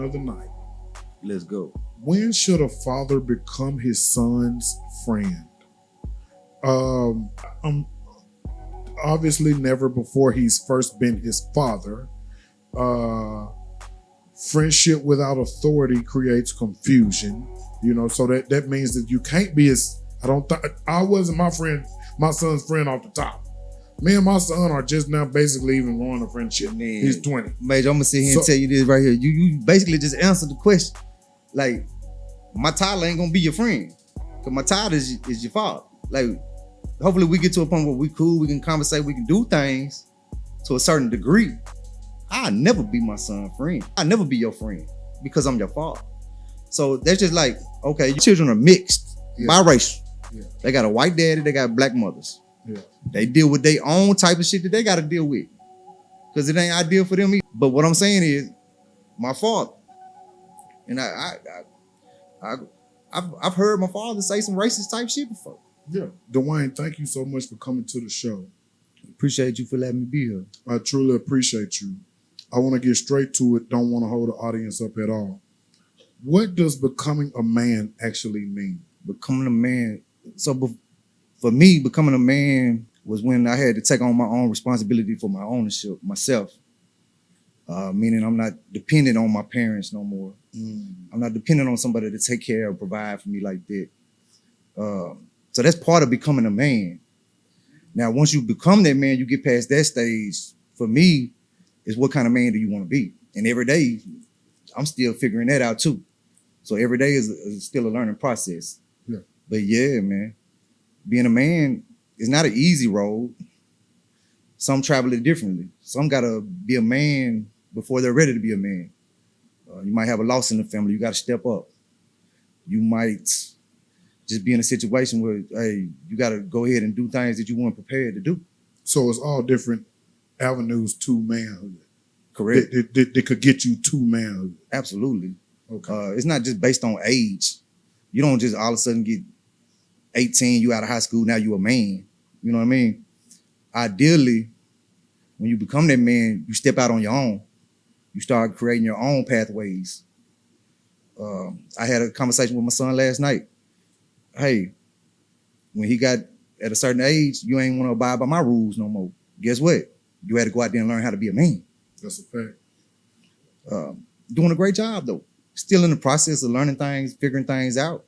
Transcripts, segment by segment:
of the night. Let's go. When should a father become his son's friend? Obviously never before he's first been his father. Friendship without authority creates confusion, so that means that you can't be I wasn't my son's friend off the top. Me and my son are just now basically even growing a friendship. Man, he's 20. Major, I'm gonna sit here and tell you this right here. You basically just answered the question. Like, my toddler ain't gonna be your friend. Cause my toddler is your father. Like, hopefully we get to a point where we cool, we can conversate, we can do things to a certain degree. I'll never be my son's friend. I'll never be your friend because I'm your father. So that's just like, okay, your children are mixed, biracial. Yeah. They got a white daddy, they got black mothers. Yeah. They deal with their own type of shit that they got to deal with. Because it ain't ideal for them either. But what I'm saying is, my father, and I've heard my father say some racist type shit before. Yeah. Duane, thank you so much for coming to the show. Appreciate you for letting me be here. I truly appreciate you. I want to get straight to it. Don't want to hold the audience up at all. What does becoming a man actually mean? Becoming a man. So for me, becoming a man was when I had to take on my own responsibility for my ownership, myself. Meaning I'm not dependent on my parents no more. I'm not dependent on somebody to take care or provide for me like that. So that's part of becoming a man. Now, once you become that man, you get past that stage. For me, is what kind of man do you want to be? And every day, I'm still figuring that out too. So every day is still a learning process. Yeah. But yeah, man, being a man is not an easy road. Some travel it differently. Some gotta be a man before they're ready to be a man. You might have a loss in the family. You gotta step up. You might just be in a situation where, hey, you gotta go ahead and do things that you weren't prepared to do. So it's all different avenues to manhood. Correct. That could get you to manhood. Absolutely. Okay. It's not just based on age. You don't just all of a sudden get 18, you out of high school, now you a man. You know what I mean? Ideally, when you become that man, you step out on your own. You start creating your own pathways. I had a conversation with my son last night. Hey, when he got at a certain age, you ain't want to abide by my rules no more. Guess what? You had to go out there and learn how to be a man. That's a fact. Doing a great job, though. Still in the process of learning things, figuring things out.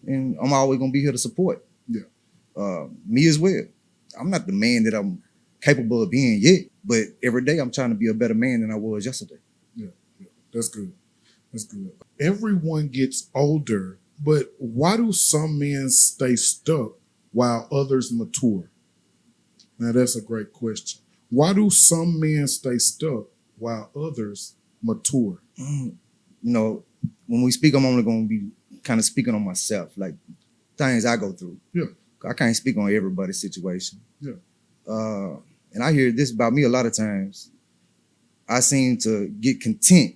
And I'm always going to be here to support. Yeah. Me as well. I'm not the man that I'm capable of being yet, but every day I'm trying to be a better man than I was yesterday. Yeah. That's good. That's good. Everyone gets older, but why do some men stay stuck while others mature? Now, that's a great question. Why do some men stay stuck while others mature? When we speak, I'm only going to be kind of speaking on myself, like things I go through. Yeah. I can't speak on everybody's situation. Yeah. And I hear this about me a lot of times. I seem to get content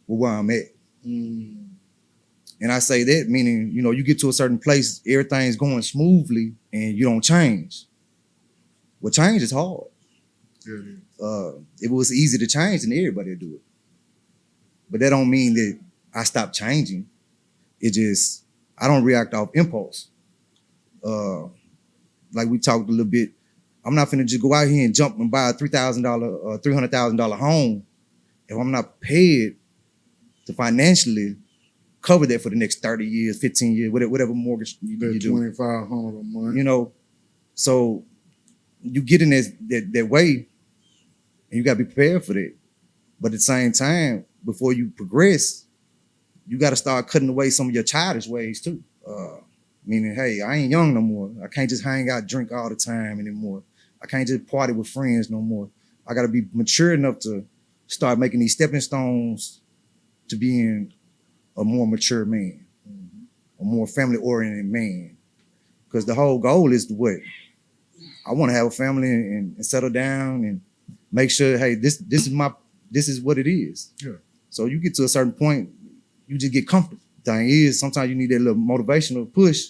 with where I'm at. And I say that meaning, you get to a certain place, everything's going smoothly and you don't change. Well, change is hard. Yeah, it is. If it was easy to change, then everybody would do it. But that don't mean that I stop changing. It just, I don't react off impulse. Like we talked a little bit, I'm not finna just go out here and jump and buy a $3,000, $300,000 home if I'm not prepared to financially cover that for the next 30 years, 15 years, whatever mortgage you do. $2,500 a month. So you get in that way and you gotta be prepared for that. But at the same time, before you progress, you gotta start cutting away some of your childish ways too. Meaning, hey, I ain't young no more. I can't just hang out, drink all the time anymore. I can't just party with friends no more. I gotta be mature enough to start making these stepping stones to being a more mature man, a more family-oriented man. Because the whole goal is to what? I want to have a family and settle down and make sure, hey, this is what it is. Yeah. So you get to a certain point, you just get comfortable. The thing is, sometimes you need that little motivational push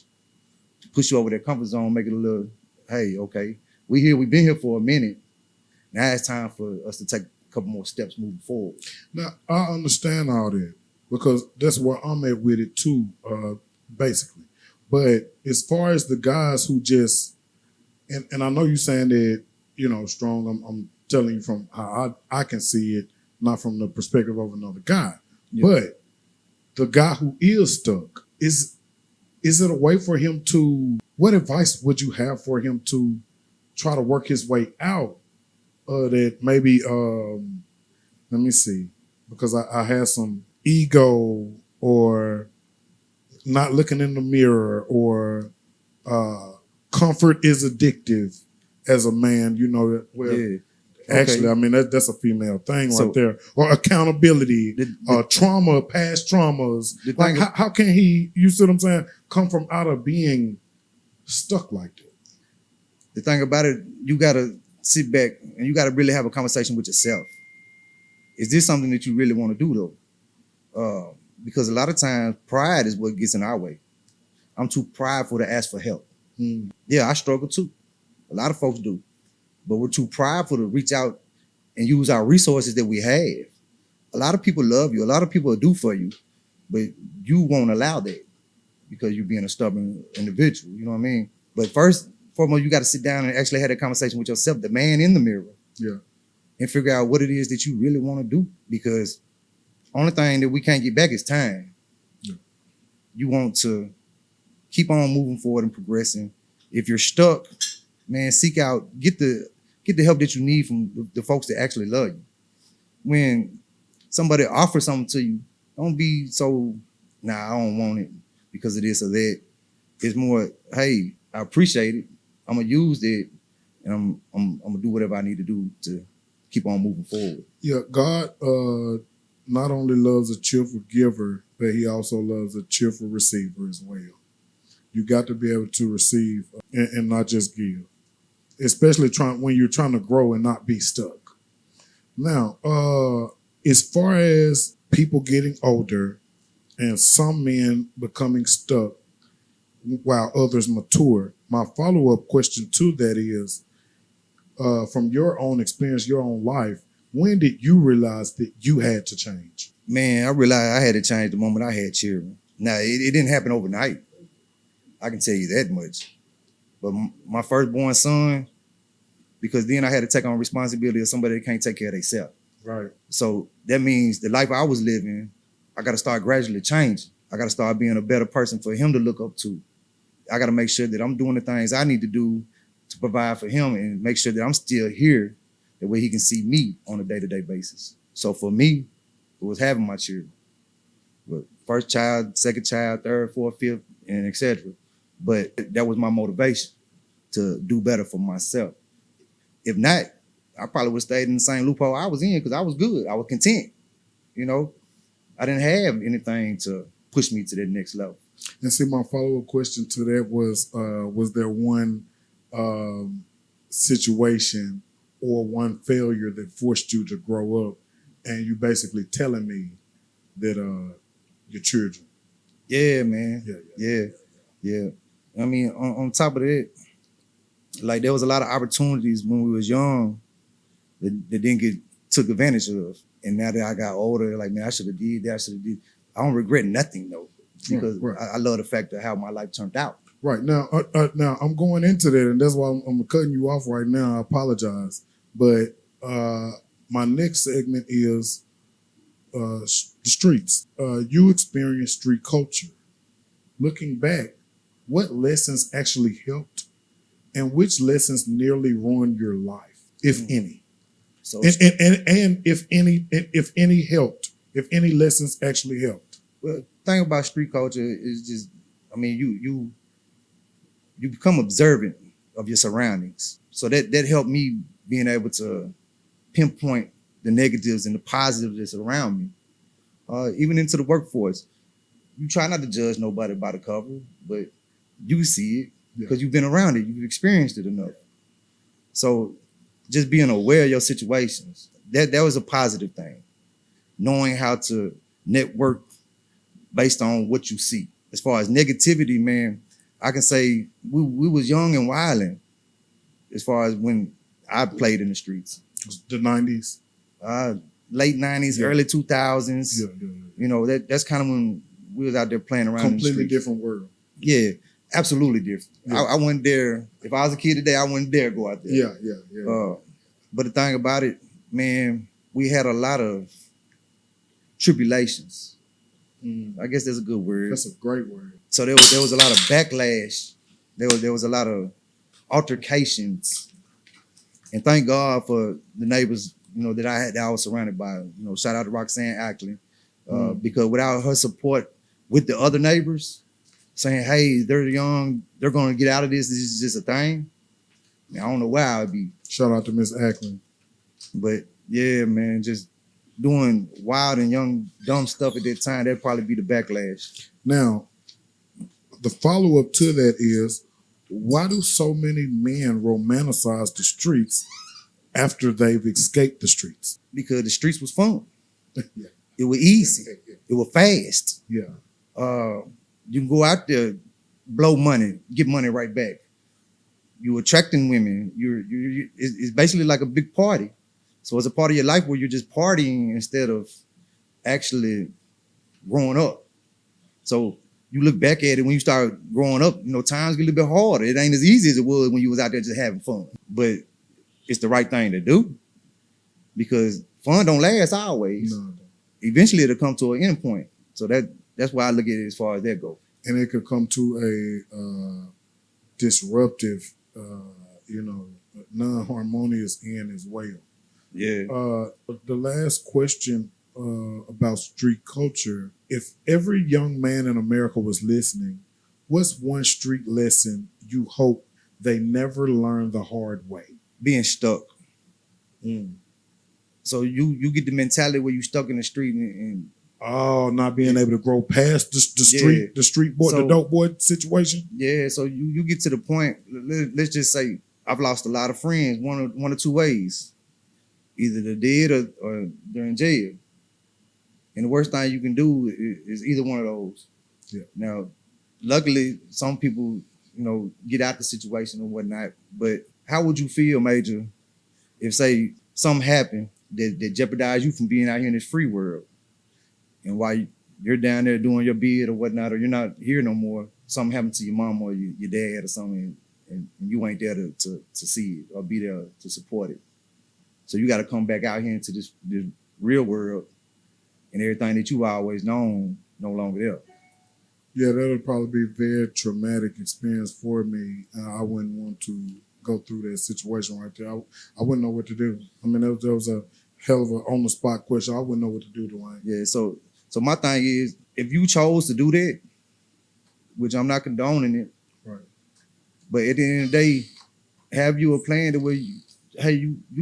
to push you over that comfort zone, make it a little, hey, okay, we've been here for a minute. Now it's time for us to take a couple more steps moving forward. Now, I understand all that because that's where I'm at with it too, basically. But as far as the guys who just, and I know you're saying that, strong, I'm telling you from how I can see it, not from the perspective of another guy. Yeah. But the guy who is stuck, is it a way for him to, what advice would you have for him to try to work his way out? That maybe, let me see, because I had some ego or not looking in the mirror or comfort is addictive as a man, actually, I mean, that's a female thing right there. Or accountability, trauma, past traumas. Like, how can he, you see what I'm saying, come from out of being stuck like that? The thing about it, you got to sit back and you got to really have a conversation with yourself. Is this something that you really want to do, though? Because a lot of times, pride is what gets in our way. I'm too prideful to ask for help. Yeah, I struggle too. A lot of folks do. But we're too prideful to reach out and use our resources that we have. A lot of people love you. A lot of people will do for you. But you won't allow that because you're being a stubborn individual. You know what I mean? But first, foremost, you got to sit down and actually have that conversation with yourself, the man in the mirror. Yeah. And figure out what it is that you really want to do. Because only thing that we can't get back is time. Yeah. You want to keep on moving forward and progressing. If you're stuck, man, seek out, get the help that you need from the folks that actually love you. When somebody offers something to you, don't be so, I don't want it because of this or that. It's more, hey, I appreciate it. I'm gonna use it, and I'm gonna do whatever I need to do to keep on moving forward. Yeah, God not only loves a cheerful giver, but He also loves a cheerful receiver as well. You got to be able to receive and not just give, especially when you're trying to grow and not be stuck. Now, as far as people getting older and some men becoming stuck while others mature, my follow-up question to that is, from your own experience, your own life, when did you realize that you had to change? Man, I realized I had to change the moment I had children. Now, it didn't happen overnight. I can tell you that much. But my firstborn son, because then I had to take on responsibility of somebody that can't take care of themselves. Right. So that means the life I was living, I got to start gradually changing. I got to start being a better person for him to look up to. I got to make sure that I'm doing the things I need to do to provide for him and make sure that I'm still here, the way he can see me on a day-to-day basis. So for me, it was having my children. But first child, second child, third, fourth, fifth, and etc. But that was my motivation to do better for myself. If not, I probably would have stayed in the same loophole I was in because I was good. I was content. I didn't have anything to push me to that next level. And see, my follow-up question to that was there one situation or one failure that forced you to grow up, and you basically telling me that your children? Yeah, man. Yeah. I mean, on top of that, like there was a lot of opportunities when we was young that didn't get took advantage of. And now that I got older, like, man, I should have did that, I should have did. I don't regret nothing though, because right. I love the fact of how my life turned out. Right. Now, now I'm going into that, and that's why I'm cutting you off right now. I apologize. But my next segment is the streets. You experience street culture. Looking back, what lessons actually helped and which lessons nearly ruined your life, if any? So, and if any helped, if any lessons actually helped. Well, the thing about street culture is just, I mean, you become observant of your surroundings. So that helped me being able to pinpoint the negatives and the positives that's around me. Even into the workforce, you try not to judge nobody by the cover, but you see it because you've been around it, you've experienced it enough. So just being aware of your situations, that was a positive thing. Knowing how to network based on what you see. As far as negativity, man, I can say we was young and wilding as far as when I played in the streets. The 90s? late 90s, Yeah. early 2000s. Yeah. You know, that's kind of when we was out there playing around. Completely in the streets. different world. Yeah, absolutely different. Yeah. I wouldn't dare. If I was a kid today, I wouldn't dare go out there. Yeah. But the thing about it, man, we had a lot of tribulations. I guess that's a good word. That's a great word. So there was a lot of backlash. There was a lot of altercations. And thank God for the neighbors, you know, that I was surrounded by. You know, shout out to Roxanne Ackley. Because without her support with the other neighbors, saying, hey, they're young, they're gonna get out of this is just a thing. I don't know where I would be. Shout out to Miss Ackley. But yeah, man, just doing wild and young, dumb stuff at that time, that'd probably be the backlash. Now, the follow-up to that is, why do so many men romanticize the streets after they've escaped the streets? Because the streets was fun. Yeah. It was easy. It was fast. Yeah. You can go out there, blow money, get money right back. You're attracting women. It's basically like a big party. So it's a part of your life where you're just partying instead of actually growing up. So you look back at it when you start growing up, you know, times get a little bit harder. It ain't as easy as it was when you was out there just having fun. But it's the right thing to do because fun don't last always. No. Eventually it'll come to an end point. So that's why I look at it as far as that goes. And it could come to a disruptive, non-harmonious end as well. Yeah. The last question about street culture, if every young man in America was listening, what's one street lesson you hope they never learn the hard way? Being stuck. So you get the mentality where you stuck in the street and not being able to grow past the street boy, the dope boy situation. Yeah, so you get to the point. Let's just say I've lost a lot of friends one or two ways. Either they're dead or they're in jail. And the worst thing you can do is either one of those. Yeah. Now, luckily, some people, you know, get out the situation and whatnot. But how would you feel, Major, if, say, something happened that jeopardized you from being out here in this free world? And while you're down there doing your bid or whatnot, or you're not here no more, something happened to your mom or your dad or something, and you ain't there to see it or be there to support it. So you got to come back out here into this real world, and everything that you always known no longer there. Yeah, that'll probably be a very traumatic experience for me. I wouldn't want to go through that situation right there. I wouldn't know what to do. I mean, that was a hell of a on-the-spot question. I wouldn't know what to do, Duane. Yeah, so my thing is, if you chose to do that, which I'm not condoning it, right? But at the end of the day, have you a plan to where you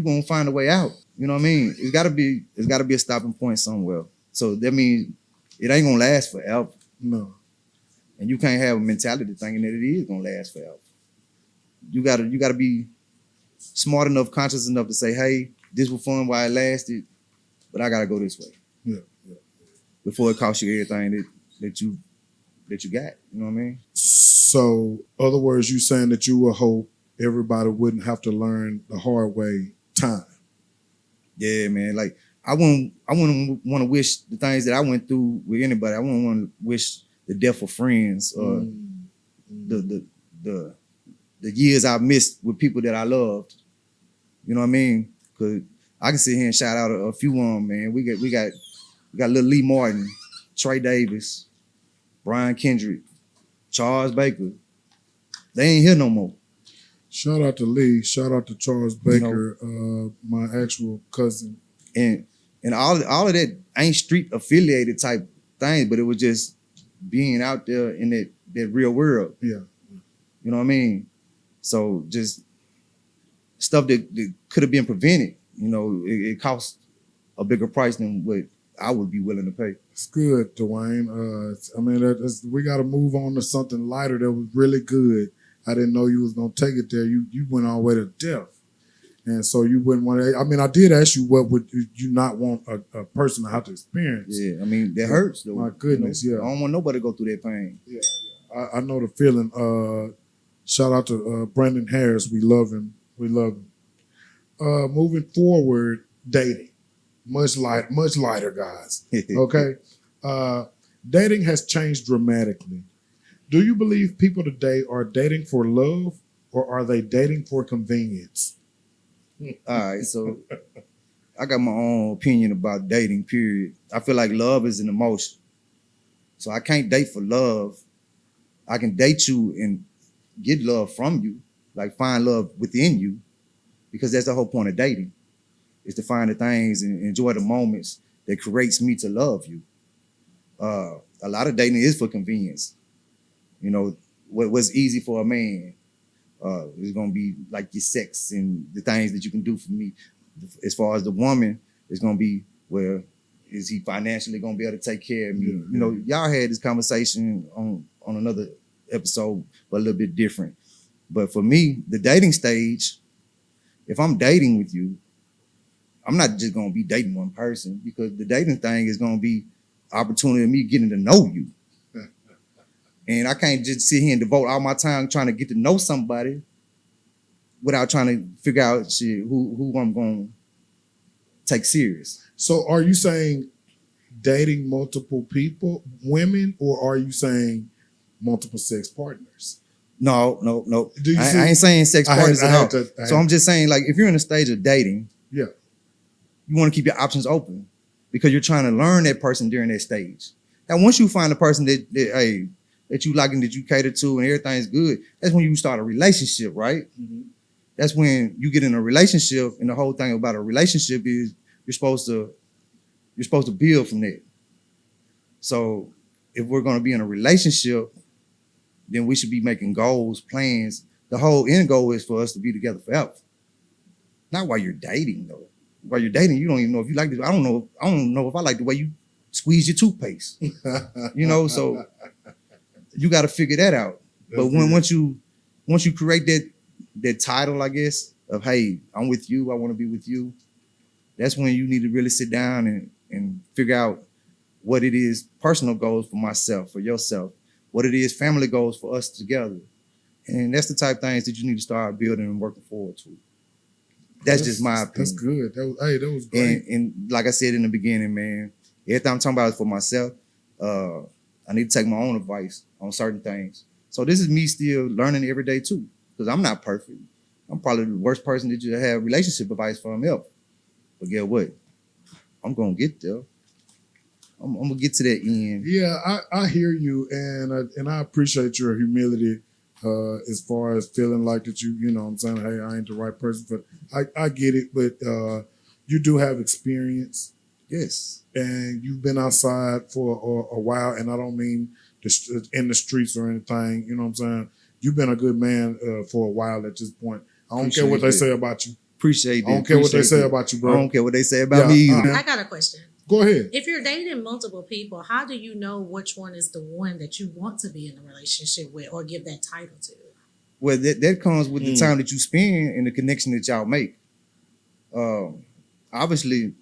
gonna find a way out? You know what I mean? It's gotta be a stopping point somewhere. So that means it ain't gonna last forever. No. And you can't have a mentality thinking that it is gonna last forever. You gotta be smart enough, conscious enough to say, hey, this was fun while it lasted, but I gotta go this way. Yeah. Before it costs you everything that you got. You know what I mean? So, other words, you saying that you would hope everybody wouldn't have to learn the hard way time. Yeah, man. Like I wouldn't want to wish the things that I went through with anybody. I wouldn't want to wish the death of friends or the years I've missed with people that I loved. You know what I mean? Cause I can sit here and shout out a few of them, man. We got little Lee Martin, Trey Davis, Brian Kendrick, Charles Baker. They ain't here no more. Shout out to Lee. Shout out to Charles Baker, my actual cousin. And all of that ain't street affiliated type things, but it was just being out there in that real world. Yeah. You know what I mean? So just stuff that could have been prevented. You know, it costs a bigger price than what I would be willing to pay. It's good, Duane. I mean, we got to move on to something lighter that was really good. I didn't know you was going to take it there. You went all the way to death. And so you wouldn't want to, I mean, I did ask you what would you not want a person to have to experience. Yeah, I mean, that hurts though. My goodness, you know? Yeah. I don't want nobody to go through that pain. Yeah. I know the feeling. Shout out to Brandon Harris. We love him. Moving forward, dating. much lighter guys. Okay. Dating has changed dramatically. Do you believe people today are dating for love or are they dating for convenience? All right, so I got my own opinion about dating, period. I feel like love is an emotion. So I can't date for love. I can date you and get love from you, like find love within you, because that's the whole point of dating, is to find the things and enjoy the moments that creates me to love you. A lot of dating is for convenience. You know, what's easy for a man is gonna be like your sex and the things that you can do for me. As far as the woman, it's gonna be, well, is he financially gonna be able to take care of me? Yeah, You know, y'all had this conversation on another episode, but a little bit different. But for me, the dating stage, if I'm dating with you, I'm not just gonna be dating one person, because the dating thing is gonna be opportunity of me getting to know you. And I can't just sit here and devote all my time trying to get to know somebody without trying to figure out shit, who I'm gonna take serious. So are you saying dating multiple people, women, or are you saying multiple sex partners? No. Do you see? I ain't saying sex partners at all. So I'm just saying, like, if you're in a stage of dating, Yeah. you want to keep your options open because you're trying to learn that person during that stage. Now, once you find a person that you like and that you cater to and everything's good, that's when you start a relationship, right? Mm-hmm. That's when you get in a relationship, and the whole thing about a relationship is you're supposed to build from that. So if we're going to be in a relationship, then we should be making goals, plans. The whole end goal is for us to be together forever. Not while you're dating, though. While you're dating, you don't even know if you like this. I don't know if I like the way you squeeze your toothpaste. You know, so you got to figure that out. But once you create that title, I guess, of, hey, I'm with you, I want to be with you, that's when you need to really sit down and figure out what it is, personal goals for myself, for yourself, what it is, family goals for us together. And that's the type of things that you need to start building and working forward to. That's just my opinion. That's good. That was great. And like I said in the beginning, man, everything I'm talking about is for myself. I need to take my own advice on certain things. So this is me still learning every day too, because I'm not perfect. I'm probably the worst person that you have relationship advice from ever. But guess what? I'm gonna get there. I'm gonna get to that end. Yeah, I hear you, and I appreciate your humility as far as feeling like that you know what I'm saying, hey, I ain't the right person, but I get it, but you do have experience. Yes. And you've been outside for a while, and I don't mean in the streets or anything, you know what I'm saying? You've been a good man for a while at this point. I don't care what they say about you. Appreciate that. I don't care what they say about you, bro. I don't care what they say about me either. I got a question. Go ahead. If you're dating multiple people, how do you know which one is the one that you want to be in a relationship with or give that title to? Well, that comes with the time that you spend and the connection that y'all make. Obviously,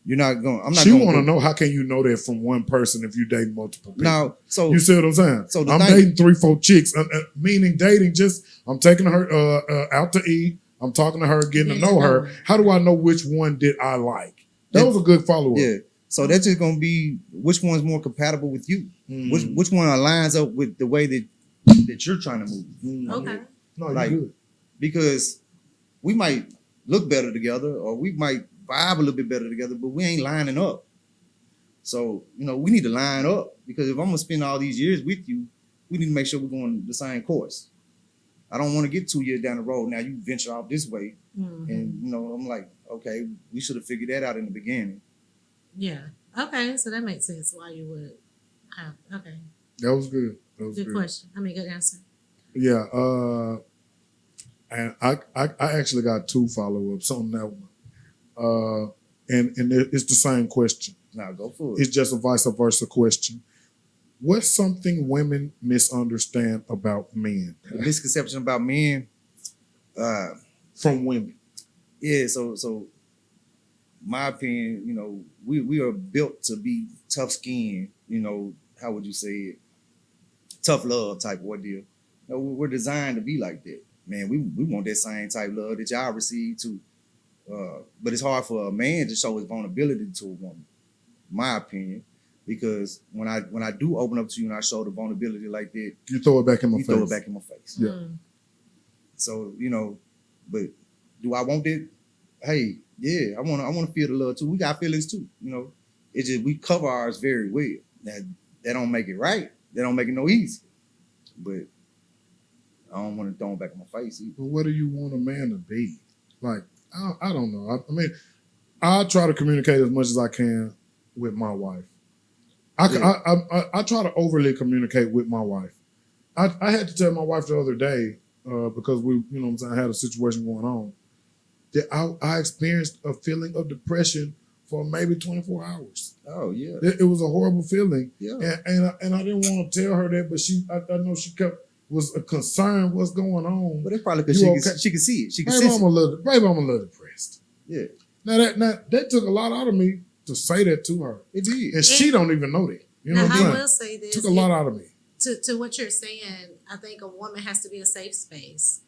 you're not going. I'm not. She want to know, how can you know that from one person if you date multiple people? No, so you see what I'm saying? So I'm dating 3-4 chicks, meaning dating. Just I'm taking her out to eat. I'm talking to her, getting to know her. How do I know which one did I like? That was a good follow-up. Yeah. So that's just gonna be which one's more compatible with you. Which one aligns up with the way that you're trying to move. Okay. No, you're good. Because we might look better together, or we might vibe a little bit better together, but we ain't lining up. So, you know, we need to line up, because if I'm gonna spend all these years with you, we need to make sure we're going the same course. I don't want to get 2 years down the road. Now you venture off this way. And, you know, I'm like, okay, we should have figured that out in the beginning. Yeah. Okay. So that makes sense why you would have. Okay. That was good. That was good question. I mean, good answer. Yeah. And I actually got 2 follow-ups on that one. And it's the same question. Now go for it. It's just a vice versa question. What's something women misunderstand about men? The misconception about men from women. Yeah, so my opinion, you know, we are built to be tough skinned, you know, how would you say it? Tough love type ordeal. You know, we're designed to be like that. Man, we want that same type love that y'all receive too. But it's hard for a man to show his vulnerability to a woman, my opinion, because when I do open up to you and I show the vulnerability like that, You throw it back in my you face. throw it back in my face. Yeah. So but do I want that? Hey, yeah, I want to feel the love too. We got feelings too. It's just we cover ours very well. That don't make it right. That don't make it no easy. But I don't want to throw it back in my face either. But what do you want a man to be? Like, I don't know. I mean, I try to communicate as much as I can with my wife. I try to overly communicate with my wife. I had to tell my wife the other day, because we, I had a situation going on, that I experienced a feeling of depression for maybe 24 hours. Oh yeah. It was a horrible feeling. Yeah. And I didn't want to tell her that, but I know she was concerned what's going on. But it's probably because she can see it. She can maybe sense I'm a little depressed. Yeah. Now that took a lot out of me to say that to her. It did. And she don't even know that. You know Now, what I'm I saying? will say this. Took a lot out of me. To what you're saying, I think a woman has to be a safe space.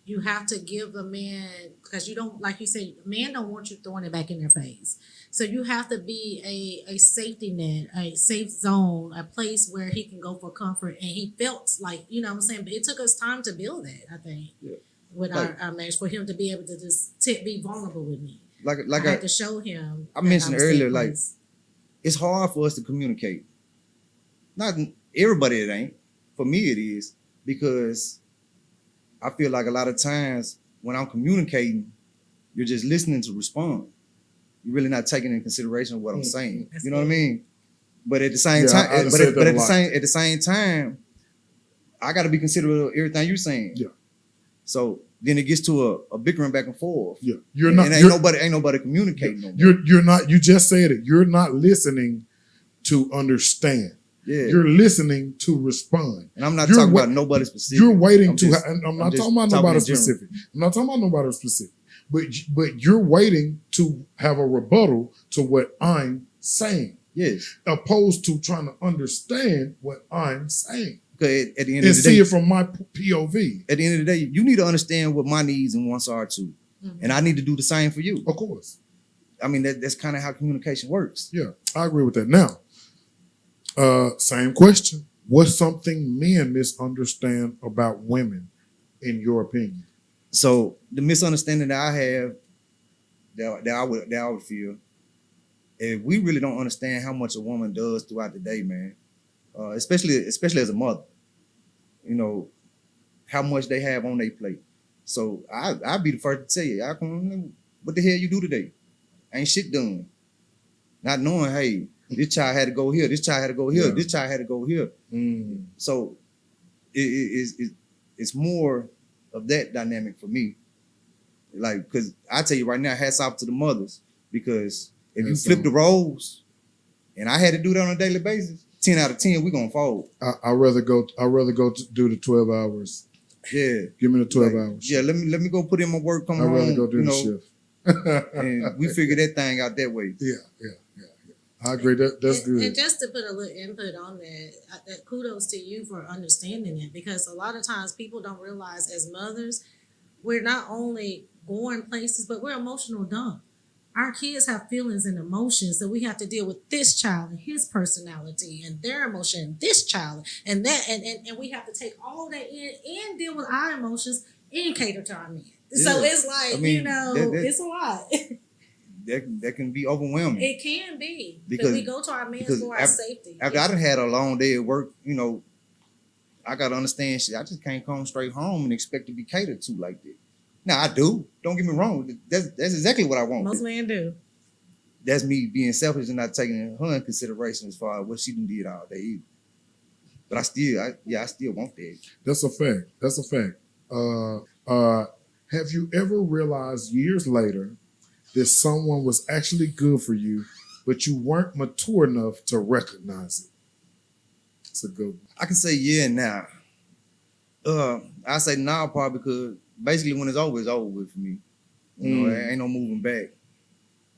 You have to give a man, because you don't, like you say, a man don't want you throwing it back in their face. So you have to be a safety net, a safe zone, a place where he can go for comfort. And he felt like, you know what I'm saying? But it took us time to build that, I think, with our marriage, for him to be able to just be vulnerable with me. Like I had to show him. I mentioned earlier, like, it's hard for us to communicate. Not everybody it ain't. For me it is, because I feel like a lot of times when I'm communicating, you're just listening to respond. You're really not taking into consideration what I'm saying. That's You know what I it. mean? But at the same time, at the same time, I got to be considerate of everything you're saying. Yeah. So then it gets to a bickering back and forth. Yeah. Ain't nobody communicating no more. You're not, you just said it. You're not listening to understand. Yeah. You're listening to respond. And I'm not talking about nobody specific. You're waiting I'm not talking about nobody specific. I'm not talking about nobody specific. But you're waiting to have a rebuttal to what I'm saying. Yes. Opposed to trying to understand what I'm saying. Because at the end And of the day, see it from my POV. at the end of the day, you need to understand what my needs and wants are too. Mm-hmm. And I need to do the same for you. Of course. I mean, that's kind of how communication works. Yeah, I agree with that. Now, same question. What's something men misunderstand about women, in your opinion? So the misunderstanding that I have, that I would feel, if we really don't understand how much a woman does throughout the day, man, especially as a mother, how much they have on their plate. So I'd be the first to tell you, what the hell you do today? Ain't shit done. Not knowing, hey, this child had to go here, this child had to go here, this child had to go here. Mm. So it's more of that dynamic for me. Like, because I tell you right now, hats off to the mothers, because if you flip the roles, and I had to do that on a daily basis, 10 out of 10, we gonna fold. I'd rather go to do the 12 hours. Yeah. Give me the 12 hours. Yeah, let me go put in my work, come I'd home. rather go do the shift. And we figure that thing out that way. Yeah. I agree. That's good. And just to put a little input on that, kudos to you for understanding it, because a lot of times people don't realize, as mothers, we're not only going places, but we're emotional dumb. Our kids have feelings and emotions, so we have to deal with this child and his personality and their emotion, and this child and that, and we have to take all that in and deal with our emotions and cater to our men. So it's like, it's a lot. That can be overwhelming. It can be, because we go to our men for our safety. After I done had a long day at work, I gotta understand shit. I just can't come straight home and expect to be catered to like that. Now I do. Don't get me wrong. That's exactly what I want. Most men do. That's me being selfish and not taking her in consideration as far as what she done did all day either. But I still want that. That's a fact. Have you ever realized years later that someone was actually good for you, but you weren't mature enough to recognize it? It's a good one. I can say yeah now. I say now probably because basically when it's over with for me. Ain't no moving back.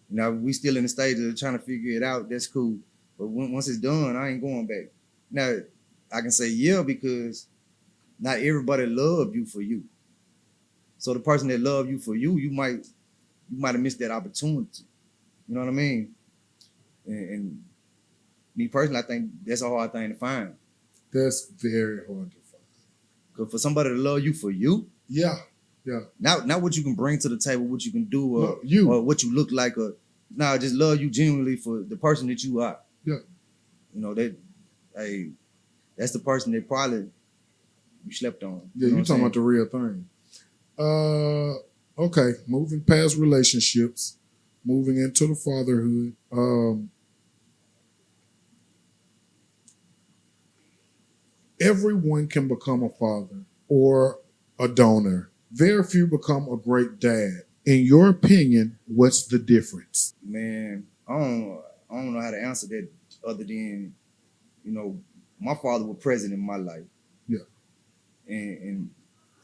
Now we still in the stage of trying to figure it out. That's cool. But once it's done, I ain't going back. Now I can say yeah because not everybody loved you for you. So the person that loved you for you, you might you might have missed that opportunity. You know what I mean? And me personally, I think that's a hard thing to find. That's very hard to find. Because for somebody to love you for you, Yeah. not what you can bring to the table, what you can do, No, you. or what you look like, or just love you genuinely for the person that you are. Yeah. You know, that's the person that probably you slept on. Yeah, know you what talking I'm about the real thing. Okay, moving past relationships, moving into the fatherhood. Everyone can become a father or a donor. Very few become a great dad. In your opinion, what's the difference? Man, I don't know how to answer that other than, my father was present in my life. Yeah. And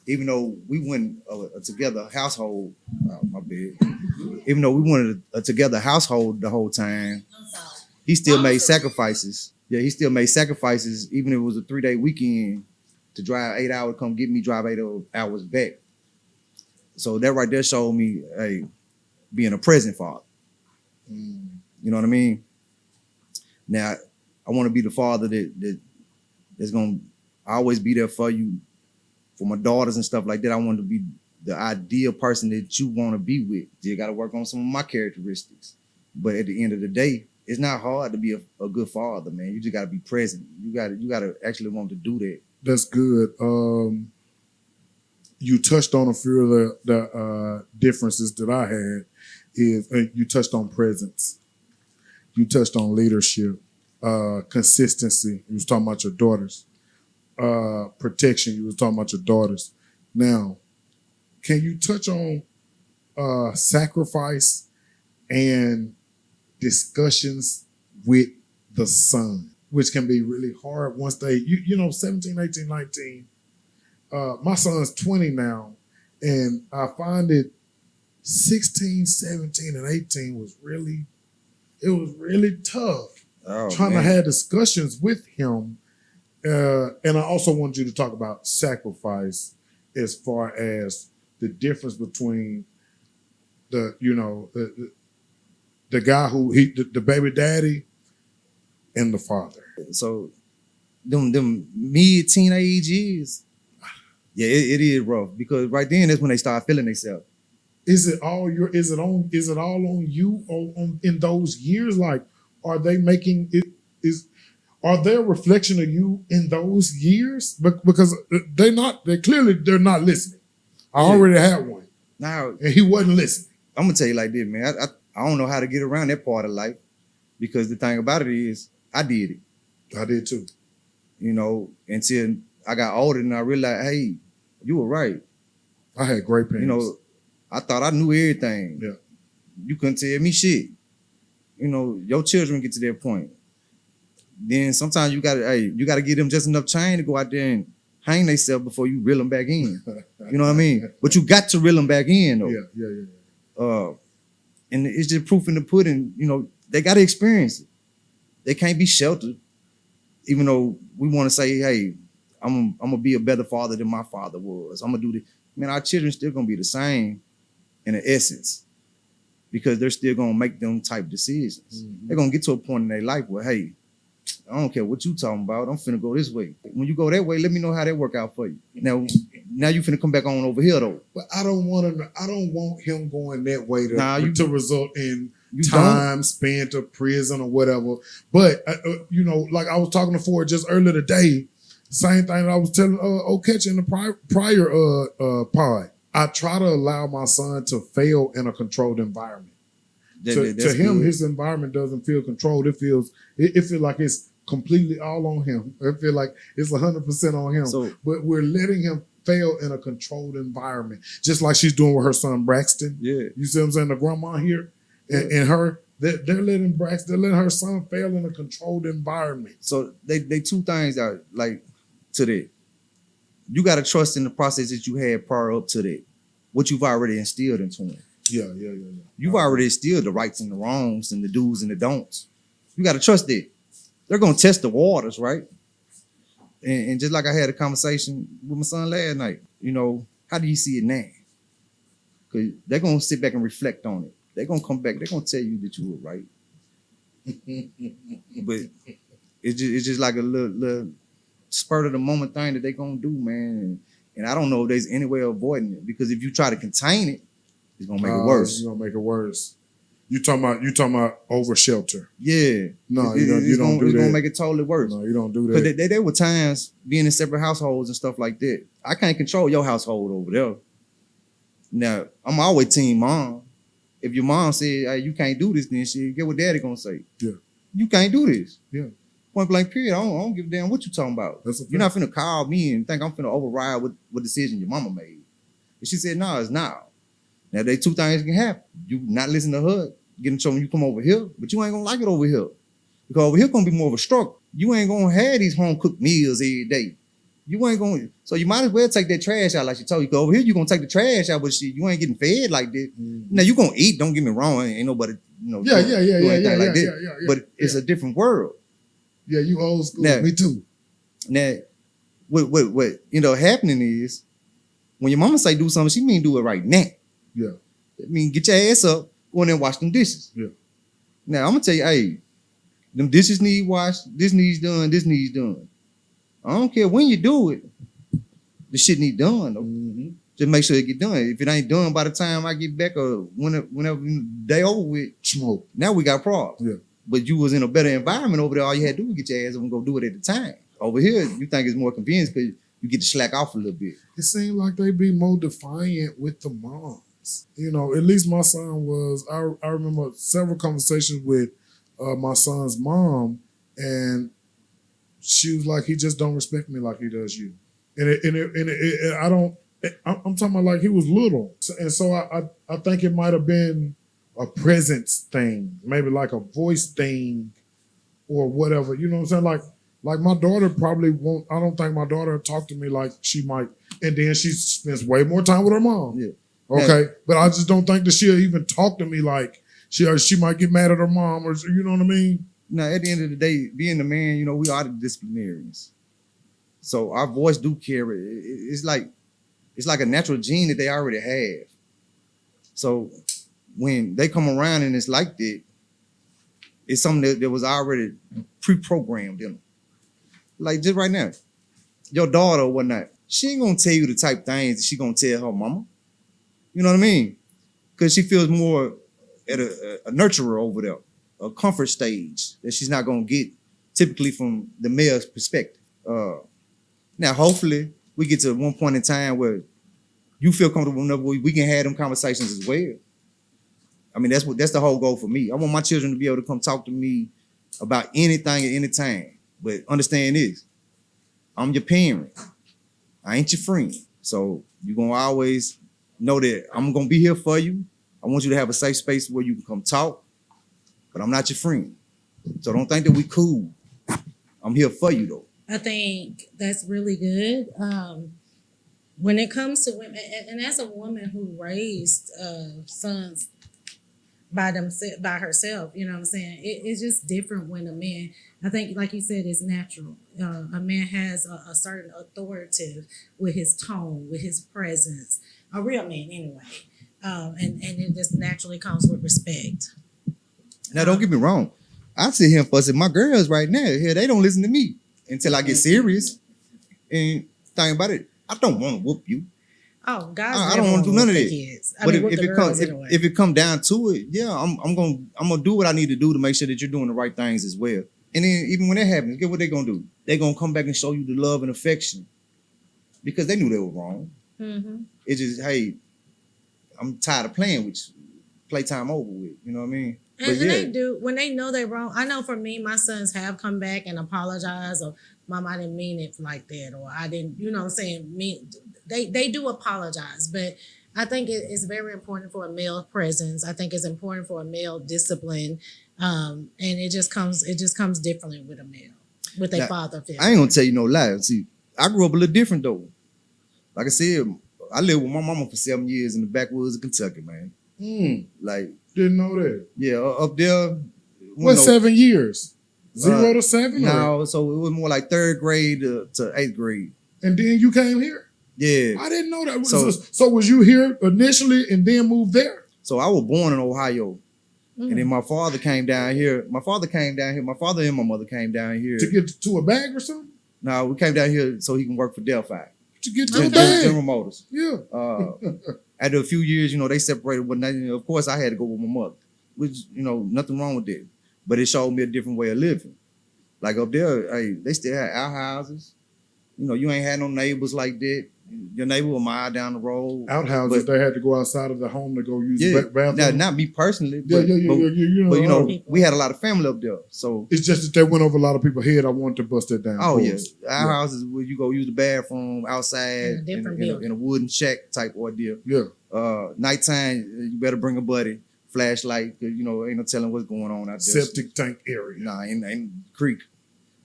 even though we weren't a together household, my bad. Even though we weren't a together household the whole time, he still made sacrifices. Yeah, he still made sacrifices, even if it was a 3-day weekend, to drive 8 hours, come get me, drive 8 hours back. So that right there showed me, hey, being a present father. You know what I mean? Now, I want to be the father that's gonna always be there for you, for my daughters and stuff like that. I want to be the ideal person that you want to be with. You got to work on some of my characteristics, but at the end of the day, it's not hard to be a good father, man. You just got to be present. You got to actually want to do that. That's good. You touched on a few of the differences that I had. You touched on presence. You touched on leadership, consistency. You was talking about your daughters. Protection. You was talking about your daughters. Now, can you touch on sacrifice and discussions with the son, which can be really hard once they, 17, 18, 19. My son's 20 now, and I find it 16, 17, and 18 was really tough trying to have discussions with him. And I also want you to talk about sacrifice as far as the difference between the guy who the baby daddy and the father. So them mid-teenage years, yeah, it is rough, because right then that's when they start feeling themselves. Is it all on you in those years? Like, are they making it? Are they a reflection of you in those years? Because they're not listening. I already had one. Now, and he wasn't listening. I'm gonna tell you like this, man. I don't know how to get around that part of life, because the thing about it is, I did it. I did too. Until I got older and I realized, hey, you were right. I had great parents. I thought I knew everything. Yeah. You couldn't tell me shit. Your children get to that point. Then sometimes you gotta give them just enough time to go out there and hang themselves before you reel them back in. You know what I mean? But you got to reel them back in, though. Yeah. And it's just proof in the pudding. They got to experience it. They can't be sheltered. Even though we want to say, hey, I'm gonna be a better father than my father was. I'm gonna do this. Man, our children still gonna be the same in the essence, because they're still gonna make them type decisions. Mm-hmm. They're gonna get to a point in their life where, hey, I don't care what you talking about. I'm finna go this way. When you go that way, let me know how that work out for you. Now you finna come back on over here though. But I don't want him going that way to result in time spent or prison or whatever. But like I was talking to Ford just earlier today, same thing that I was telling Oketch in the prior pod. I try to allow my son to fail in a controlled environment. To him, good. His environment doesn't feel controlled. It feels like it's completely all on him. I feel like it's 100% on him. But we're letting him fail in a controlled environment, just like she's doing with her son Braxton. Yeah, you see what I'm saying? The grandma here and her, they're letting her son fail in a controlled environment. So they two things are like to that. You got to trust in the process that you had prior up to that, what you've already instilled into him. Yeah. You've already instilled the rights and the wrongs and the do's and the don'ts. You got to trust that. They're going to test the waters, right? And just like I had a conversation with my son last night, how do you see it now? Because they're going to sit back and reflect on it. They're going to come back. They're going to tell you that you were right. But it's just like a little spur of the moment thing that they're going to do, man. And I don't know if there's any way of avoiding it. Because if you try to contain it, it's going to make it worse. It's going to make it worse. You talking about over shelter? Yeah. No, you don't do that. It's gonna make it totally worse. No, you don't do that. Because there were times being in separate households and stuff like that. I can't control your household over there. Now, I'm always team mom. If your mom said, hey, you can't do this, then shit, get what daddy gonna say. Yeah. You can't do this. Yeah. Point blank period. I don't give a damn what you talking about. You're not finna call me and think I'm finna override what decision your mama made. And she said, no, it's not. Now, there two things can happen. You not listen to her, get in trouble when you come over here, but you ain't gonna like it over here. Because over here gonna be more of a struggle. You ain't gonna have these home cooked meals every day. You ain't gonna, so you might as well take that trash out like she told you. Because over here you gonna take the trash out, but shit, you ain't getting fed like that. Mm-hmm. Now you gonna eat, don't get me wrong, ain't nobody, doing anything like that. But it's a different world. Yeah, you old school. Now, me too. Now, what happening is when your mama say do something, she mean do it right now. Yeah. I mean, get your ass up, go in there and wash them dishes. Yeah. Now, I'm going to tell you, hey, them dishes need washed, this needs done, this needs done. I don't care when you do it, the shit need done, though. Mm-hmm. Just make sure it get done. If it ain't done by the time I get back or whenever they over with, smoke. Now we got problems. Yeah. But you was in a better environment over there, all you had to do was get your ass up and go do it at the time. Over here, you think it's more convenient because you get to slack off a little bit. It seemed like they be more defiant with the mom. At least my son was. I remember several conversations with my son's mom, and she was like, "He just don't respect me like he does you." And I don't. I'm talking about like he was little, and so I think it might have been a presence thing, maybe like a voice thing, or whatever. You know what I'm saying? Like my daughter probably won't. I don't think my daughter talked to me like she might, and then she spends way more time with her mom. Yeah. Okay, but I just don't think that she'll even talk to me like she might get mad at her mom, or you know what I mean? Now, at the end of the day, being the man, we are the disciplinarians, so our voice do carry. It's like a natural gene that they already have. So when they come around and it's like that, it's something that was already pre-programmed in them. Like just right now, your daughter or whatnot, she ain't gonna tell you the type things that she gonna tell her mama. You know what I mean? Because she feels more at a nurturer over there, a comfort stage that she's not going to get typically from the male's perspective. Now, hopefully, we get to one point in time where you feel comfortable enough where we can have them conversations as well. I mean, that's the whole goal for me. I want my children to be able to come talk to me about anything at any time. But understand this, I'm your parent. I ain't your friend. So you're going to always know that I'm going to be here for you. I want you to have a safe space where you can come talk, but I'm not your friend. So don't think that we cool. I'm here for you, though. I think that's really good. When it comes to women, and as a woman who raised sons by herself, you know what I'm saying? It's just different when a man, I think, like you said, it's natural. A man has a certain authoritative with his tone, with his presence. A real man, anyway, and it just naturally comes with respect. Now, don't get me wrong. I sit here and fuss at my girls right now. Here, they don't listen to me until I get serious. And think about it, I don't want to whoop you. Oh, guys, I don't want to do none of that. Kids. But if it come down to it, yeah, I'm gonna do what I need to do to make sure that you're doing the right things as well. And then even when that happens, guess what they're gonna do? They're gonna come back and show you the love and affection because they knew they were wrong. Mm-hmm. It's just, hey, I'm tired of playing with you. Playtime over with. You know what I mean? And they do, when they know they're wrong. I know for me, my sons have come back and apologized, or Mom, I didn't mean it like that, or I didn't, you know what I'm saying? They do apologize, but I think it's very important for a male presence. I think it's important for a male discipline. And it just comes differently with a male, with a father figure. I ain't gonna tell you no lie. See, I grew up a little different though. Like I said, I lived with my mama for 7 years in the backwoods of Kentucky, man. Like, didn't know that. Yeah, up there. What, 7 years? 0 to 7? No, so it was more like 3rd grade to 8th grade. And then you came here? Yeah. I didn't know that. So- So was you here initially and then moved there? So I was born in Ohio. Mm. And then my father came down here. My father and my mother came down here. To get to a bag or something? No, we came down here so he can work for Delphi. To get to a Okay. bag? General Motors. Yeah. After a few years, they separated. But of course, I had to go with my mother, which, nothing wrong with that. But it showed me a different way of living. Like up there, hey, they still had outhouses. You ain't had no neighbors like that. Your neighbor a mile down the road. Outhouses, But- they had to go outside of the home to go use Yeah, the bathroom. not me personally. Yeah, But, yeah, yeah. but we had a lot of family up there. So, It's just that they went over a lot of people's head. I wanted to bust that down. oh yeah, Pause. our houses where you go use the bathroom outside In a different in building. a wooden shack type ordeal. Yeah. Nighttime, you better bring a buddy, flashlight, 'cause, ain't no telling what's going on out there. Septic tank area. Nah, ain't creek.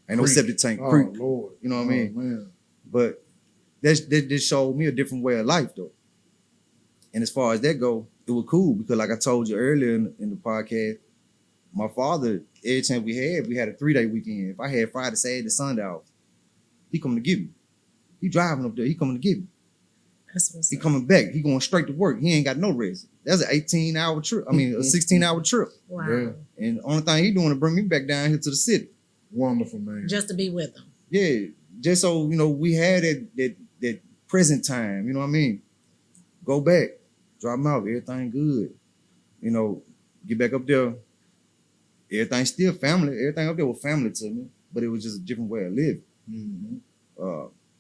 Ain't no Creek. septic tank, Oh, creek. Lord. You know what I mean? Man. But that just showed me a different way of life, though. And as far as that go, it was cool because, like I told you earlier in the podcast, my father, every time we had a 3-day weekend. If I had Friday, Saturday, Sunday off, he coming to get me. He driving up there. He coming to get me. That's what's He up. coming back. He going straight to work. He ain't got no rest. That's an 18-hour trip. I mean, a 16-hour trip. Wow. Yeah. And the only thing he doing is bring me back down here to the city. Wonderful, man. Just to be with them. Yeah, just so we had that present time. You know what I mean? Go back, drop him out. Everything good. Get back up there. Everything still family. Everything up there was family to me, but it was just a different way of living. Mhm.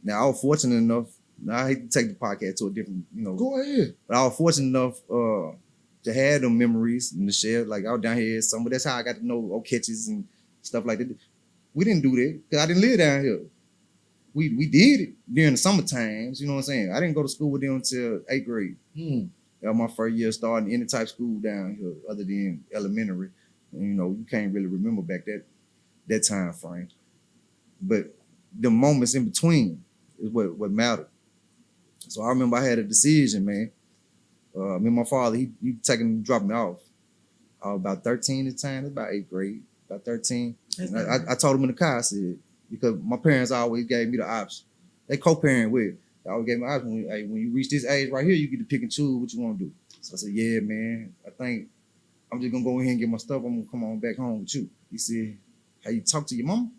Now I was fortunate enough. Now I hate to take the podcast to a different, Go ahead. but I was fortunate enough to have them memories and to share. Like I was down here, that's how I got to know catches and stuff like that. We didn't do that because I didn't live down here. We did it during the summer times, you know what I'm saying? I didn't go to school with them until 8th grade. Mm. That was my first year starting any type of school down here other than elementary. And, you can't really remember back that time frame. But the moments in between is what mattered. So I remember I had a decision, man. Me and my father, he dropped me off. I was about 13 at the time, it was about 8th grade, about 13. That's And not I told him in the car, I said, because my parents always gave me the option. They co-parent with. They always gave me the option. When you reach this age right here, you get to pick and choose what you want to do. So I said, yeah, man, I think I'm just going to go in here and get my stuff. I'm going to come on back home with you. He said, how you talk to your mama?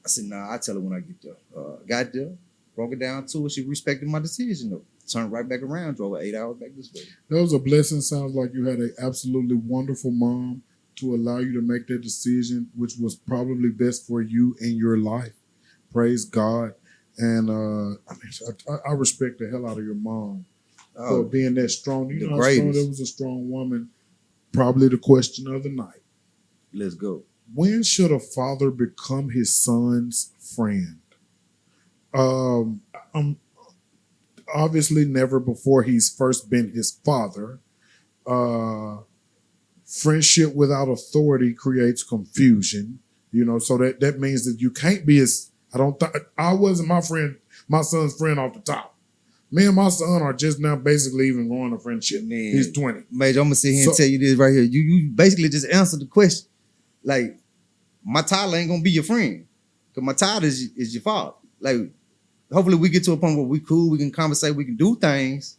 I said, nah, I tell her when I get there. Got there, broke it down to her. She respected my decision, though. Turned right back around, drove her 8 hours back this way. That was a blessing. Sounds like you had an absolutely wonderful mom to allow you to make that decision, which was probably best for you in your life. Praise God. And I respect the hell out of your mom for being that strong. You The know how strong greatest. that was a strong woman. Probably the question of the night. Let's go. When should a father become his son's friend? Obviously never before he's first been his father. Friendship without authority creates confusion, so that means that you can't be I wasn't my son's friend off the top. Me and my son are just now basically even growing a friendship. Man. He's 20. Major, I'm going to sit here and So- tell you this right here. You basically just answered the question. Like, my title ain't going to be your friend. Because my title is your father. Like, hopefully we get to a point where we cool, we can conversate, we can do things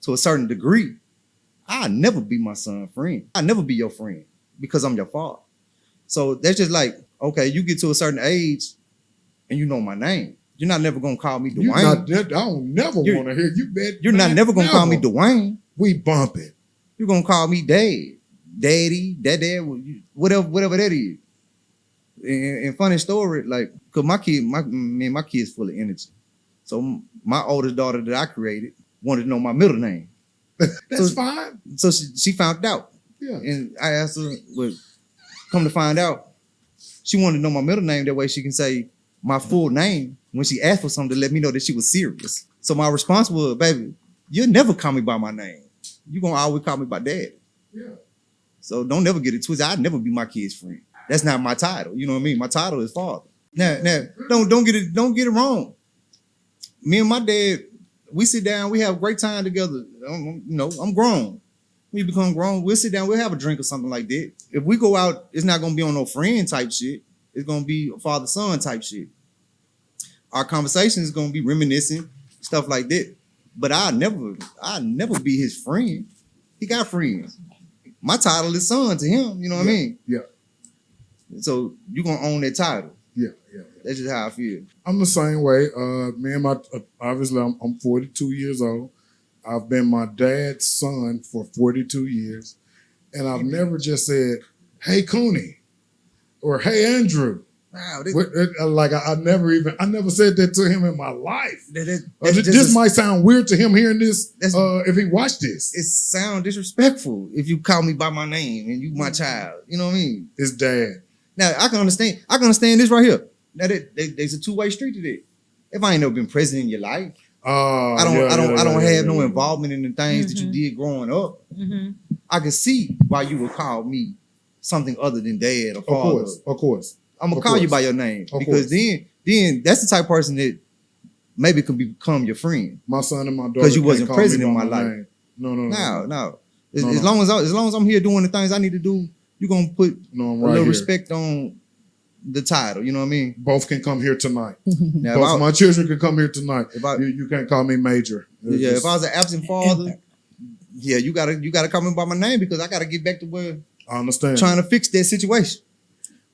to a certain degree. I'll never be my son's friend. I'll never be your friend because I'm your father. So that's just like, okay, you get to a certain age and you know my name. You're not never going to call me Duane. I don't never You're- want to hear you. You're not never going to call me Duane. We bump it. You're going to call me Dad, Daddy, Dad, whatever that is. And funny story, like, because my kid's full of energy. So my oldest daughter that I created wanted to know my middle name. That's So- fine. So she found out. Yeah. And I asked her, well, come to find out, she wanted to know my middle name. That way she can say my full name when she asked for something to let me know that she was serious. So my response was, baby, you'll never call me by my name. You're going to always call me by Dad. Yeah. So don't never get it twisted. I'd never be my kid's friend. That's not my title. You know what I mean? My title is father. Now, don't get it wrong. Me and my dad, we sit down, we have a great time together. I'm grown. We become grown, we'll sit down, we'll have a drink or something like that. If we go out, it's not gonna be on no friend type shit. It's gonna be a father-son type shit. Our conversation is gonna be reminiscing, stuff like that. But I'll never be his friend. He got friends. My title is son to him. You know what I mean? Yeah. So you gonna own that title. Yeah. That's just how I feel. I'm the same way. Me and my obviously I'm 42 years old. I've been my dad's son for 42 years, and I've never just said, "Hey, Cooney," or "Hey, Andrew." Wow, Like I never said that to him in my life. that's This might sound weird to him hearing this if he watched this. It sounds disrespectful if you call me by my name and you my child. You know what I mean? It's dad. Now I can understand. I can understand this right here. Now there's a two-way street to that. If I ain't never been present in your life, I don't have no involvement in the things that you did growing up. I can see why you would call me something other than dad or father. Of course. I'm gonna call you by your name because then that's the type of person that maybe could become your friend. My son and my daughter, because you wasn't present in my life. No. As long as I'm here doing the things I need to do, you're gonna put a little respect on the title. You know what I mean? Both can come here tonight. Now, both my children can come here tonight. If you can't call me Major. If I was an absent father, you gotta call me by my name because I gotta get back to where I understand. Trying to fix that situation.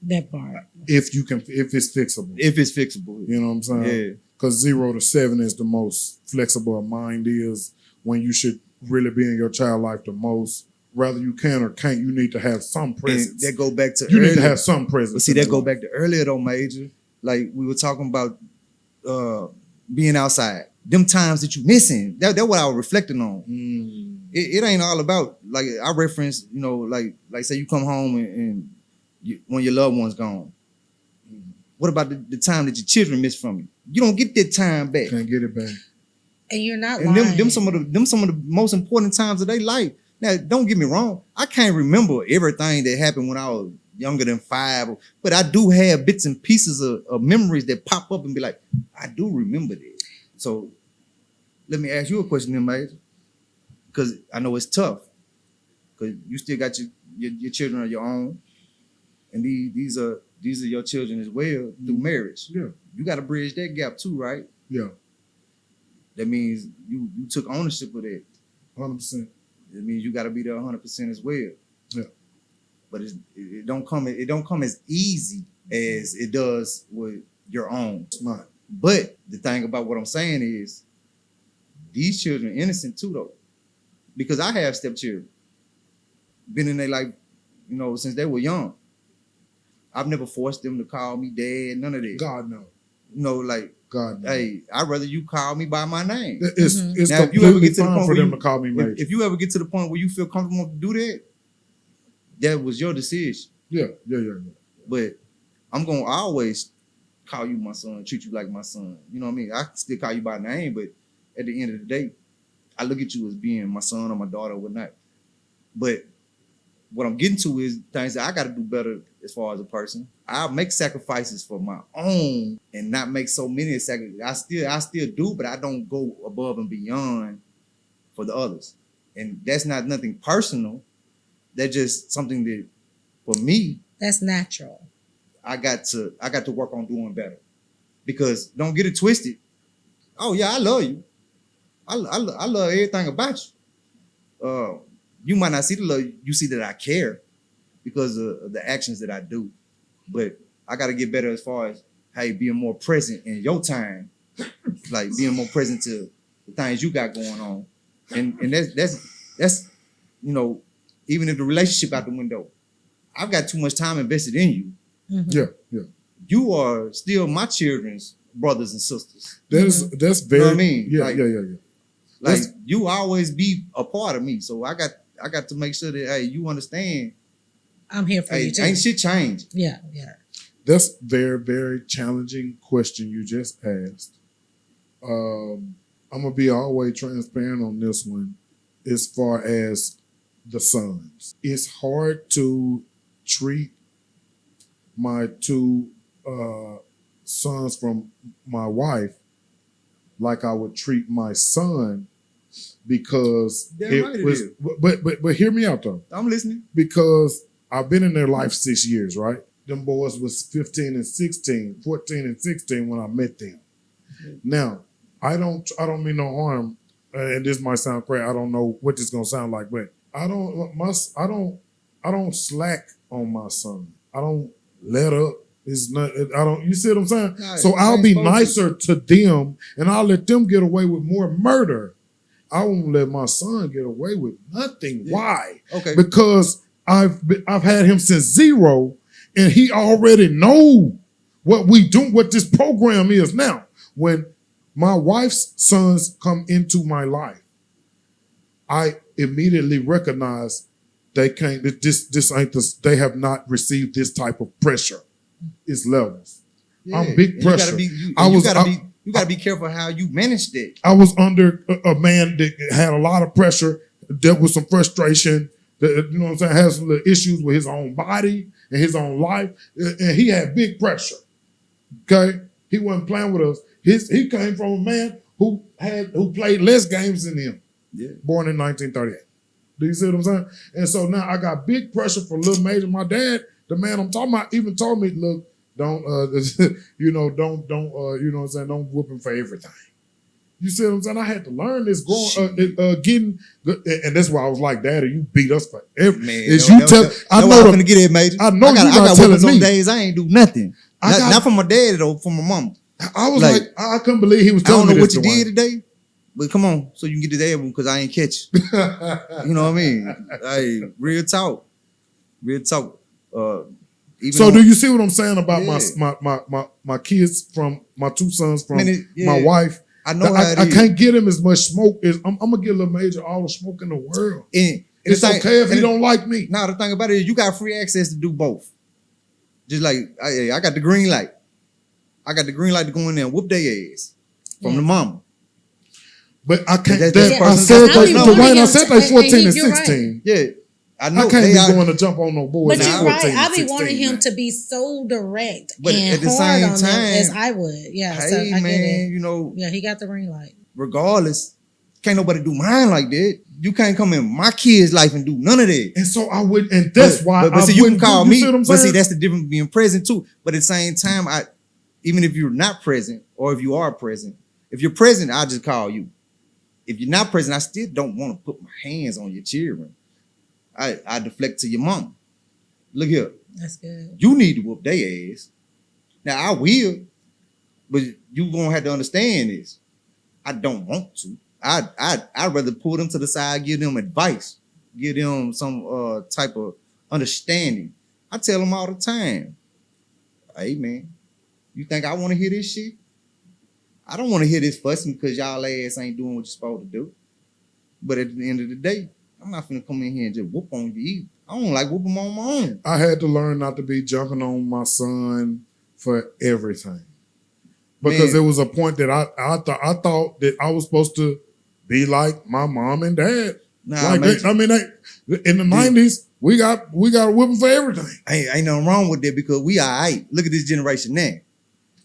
That part. If it's fixable. If it's fixable. You know what I'm saying? Yeah. Because 0 to 7 is the most flexible a mind is when you should really be in your child life the most. Whether you can or can't, you need to have some presence. And that go back to you earlier. need to have some presence. But see, that go back to earlier though, Major. Like we were talking about being outside. Them times that you missing. That's what I was reflecting on. It ain't all about, like I reference, like say you come home and when your loved one's gone. What about the time that your children miss from you? You don't get that time back. Can't get it back. And you're not and lying. them some of the most important times of their life. Now, don't get me wrong. I can't remember everything that happened when I was younger than 5, but I do have bits and pieces of memories that pop up and be like, I do remember that. So let me ask you a question then, Major, because I know it's tough because you still got your children of your own. And these are your children as well through marriage. Yeah. You got to bridge that gap too, right? Yeah. That means you took ownership of that. 100%. It means you got to be there 100% as well. Yeah. But it don't come as easy as it does with your own. It's not. But the thing about what I'm saying is these children are innocent too, though, because I have stepchildren. Been in their life, since they were young. I've never forced them to call me dad, none of that. God no. God no. Hey, I'd rather you call me by my name. It's now, completely if you ever get to the fine point for where them to call me Major. If you ever get to the point where you feel comfortable to do that, that was your decision. Yeah. But I'm gonna always call you my son, treat you like my son. You know what I mean? I can still call you by name, but at the end of the day, I look at you as being my son or my daughter or whatnot. But what I'm getting to is things that I got to do better as far as a person. I'll make sacrifices for my own and not make so many sacrifices. I still do, but I don't go above and beyond for the others. And that's not nothing personal. That's just something that, for me, that's natural. I got to work on doing better. Because don't get it twisted. Oh yeah, I love you. I love everything about you. You might not see the love, you see that I care because of the actions that I do. But I got to get better as far as, hey, being more present in your time, like being more present to the things you got going on. And that's even if the relationship out the window, I've got too much time invested in you. Mm-hmm. Yeah. You are still my children's brothers and sisters. That's very, you know what I mean? Yeah. Like you always be a part of me. So I got to make sure that, hey, you understand. I'm here for you too. Ain't shit changed. Yeah. That's very, very challenging question you just asked. I'm gonna be always transparent on this one as far as the sons. It's hard to treat my 2 sons from my wife like I would treat my son because but hear me out though. I'm listening. Because I've been in their life 6 years, right? Them boys was 14 and 16 when I met them. Now, I don't mean no harm, and this might sound crazy. I don't know what this is gonna sound like, but I don't slack on my son. I don't let up. It's not. I don't. You see what I'm saying? Nah, So I'll be nicer to them, and I'll let them get away with more murder. I won't let my son get away with nothing. Yeah. Why? Okay. Because I've had him since 0, and he already know what we do, what this program is now. When my wife's sons come into my life, I immediately recognize they can't. This ain't this. They have not received this type of pressure. It's levels. I'm big pressure. You gotta be careful how you manage that. I was under a man that had a lot of pressure, dealt with some frustration. That, you know what I'm saying? Has some little issues with his own body and his own life, and he had big pressure. Okay, he wasn't playing with us. He came from a man who played less games than him. Yeah. Born in 1938. Do you see what I'm saying? And so now I got big pressure for Lil Major. My dad, the man I'm talking about, even told me, look, don't you know what I'm saying, don't whoop him for everything. You see what I'm saying? I had to learn this getting, and that's why I was like, Daddy, you beat us for everything. Man, I know I'm gonna get it, Major. I know I got telling whoopings me. on days I ain't do nothing. Not from my dad though, from my mom. I was like, I couldn't believe he was I telling don't me know this, what you Duane. did today, but come on, so you can get this album because I ain't catch you. You know what I mean? Hey, real talk. So do you see what I'm saying about Yeah. my kids from my 2 sons from Yeah. my wife? I know how it I is. can't get him as much smoke as I'm gonna get Lil Major all the smoke in the world. And It's okay if he don't like me. Now the thing about it is you got free access to do both. Just like I got the green light. I got the green light to go in there and whoop their ass from the mama. But I can't. That's I personal. said I be that, wanting Duane, I him said to- they 14 and you're right. 16. Yeah, I know. I can't they be are- going to jump on no boys. But at you're 14 right. I and be 16, wanting him man. to be so direct But and at the hard same on them time, as I would. Yeah, so Hey I man, get it. you know, Yeah, he got the green light. regardless, can't nobody do mine like that. You can't come in my kid's life and do none of that. And so I would, and that's why But I see, you can wouldn't call do, me. you see what I'm But see, saying? that's the difference being present too. But at the same time, even if you're not present, or if you are present, if you're present, I'll just call you. If you're not present, I still don't want to put my hands on your children. I deflect to your mom. Look here, That's good. you need to whoop their ass. Now I will, but you gonna have to understand this. I don't want to. I'd rather pull them to the side, give them advice, give them some type of understanding. I tell them all the time, hey man, you think I want to hear this shit? I don't want to hear this fussing because y'all ass ain't doing what you're supposed to do. But at the end of the day, I'm not finna come in here and just whoop on you either. I don't like whooping on my own. I had to learn not to be jumping on my son for everything. Because there was a point that I thought that I was supposed to be like my mom and dad. Nah, like Major. in the 90s, we got a whipping for everything. Ain't nothing wrong with that because we all right. Look at this generation now.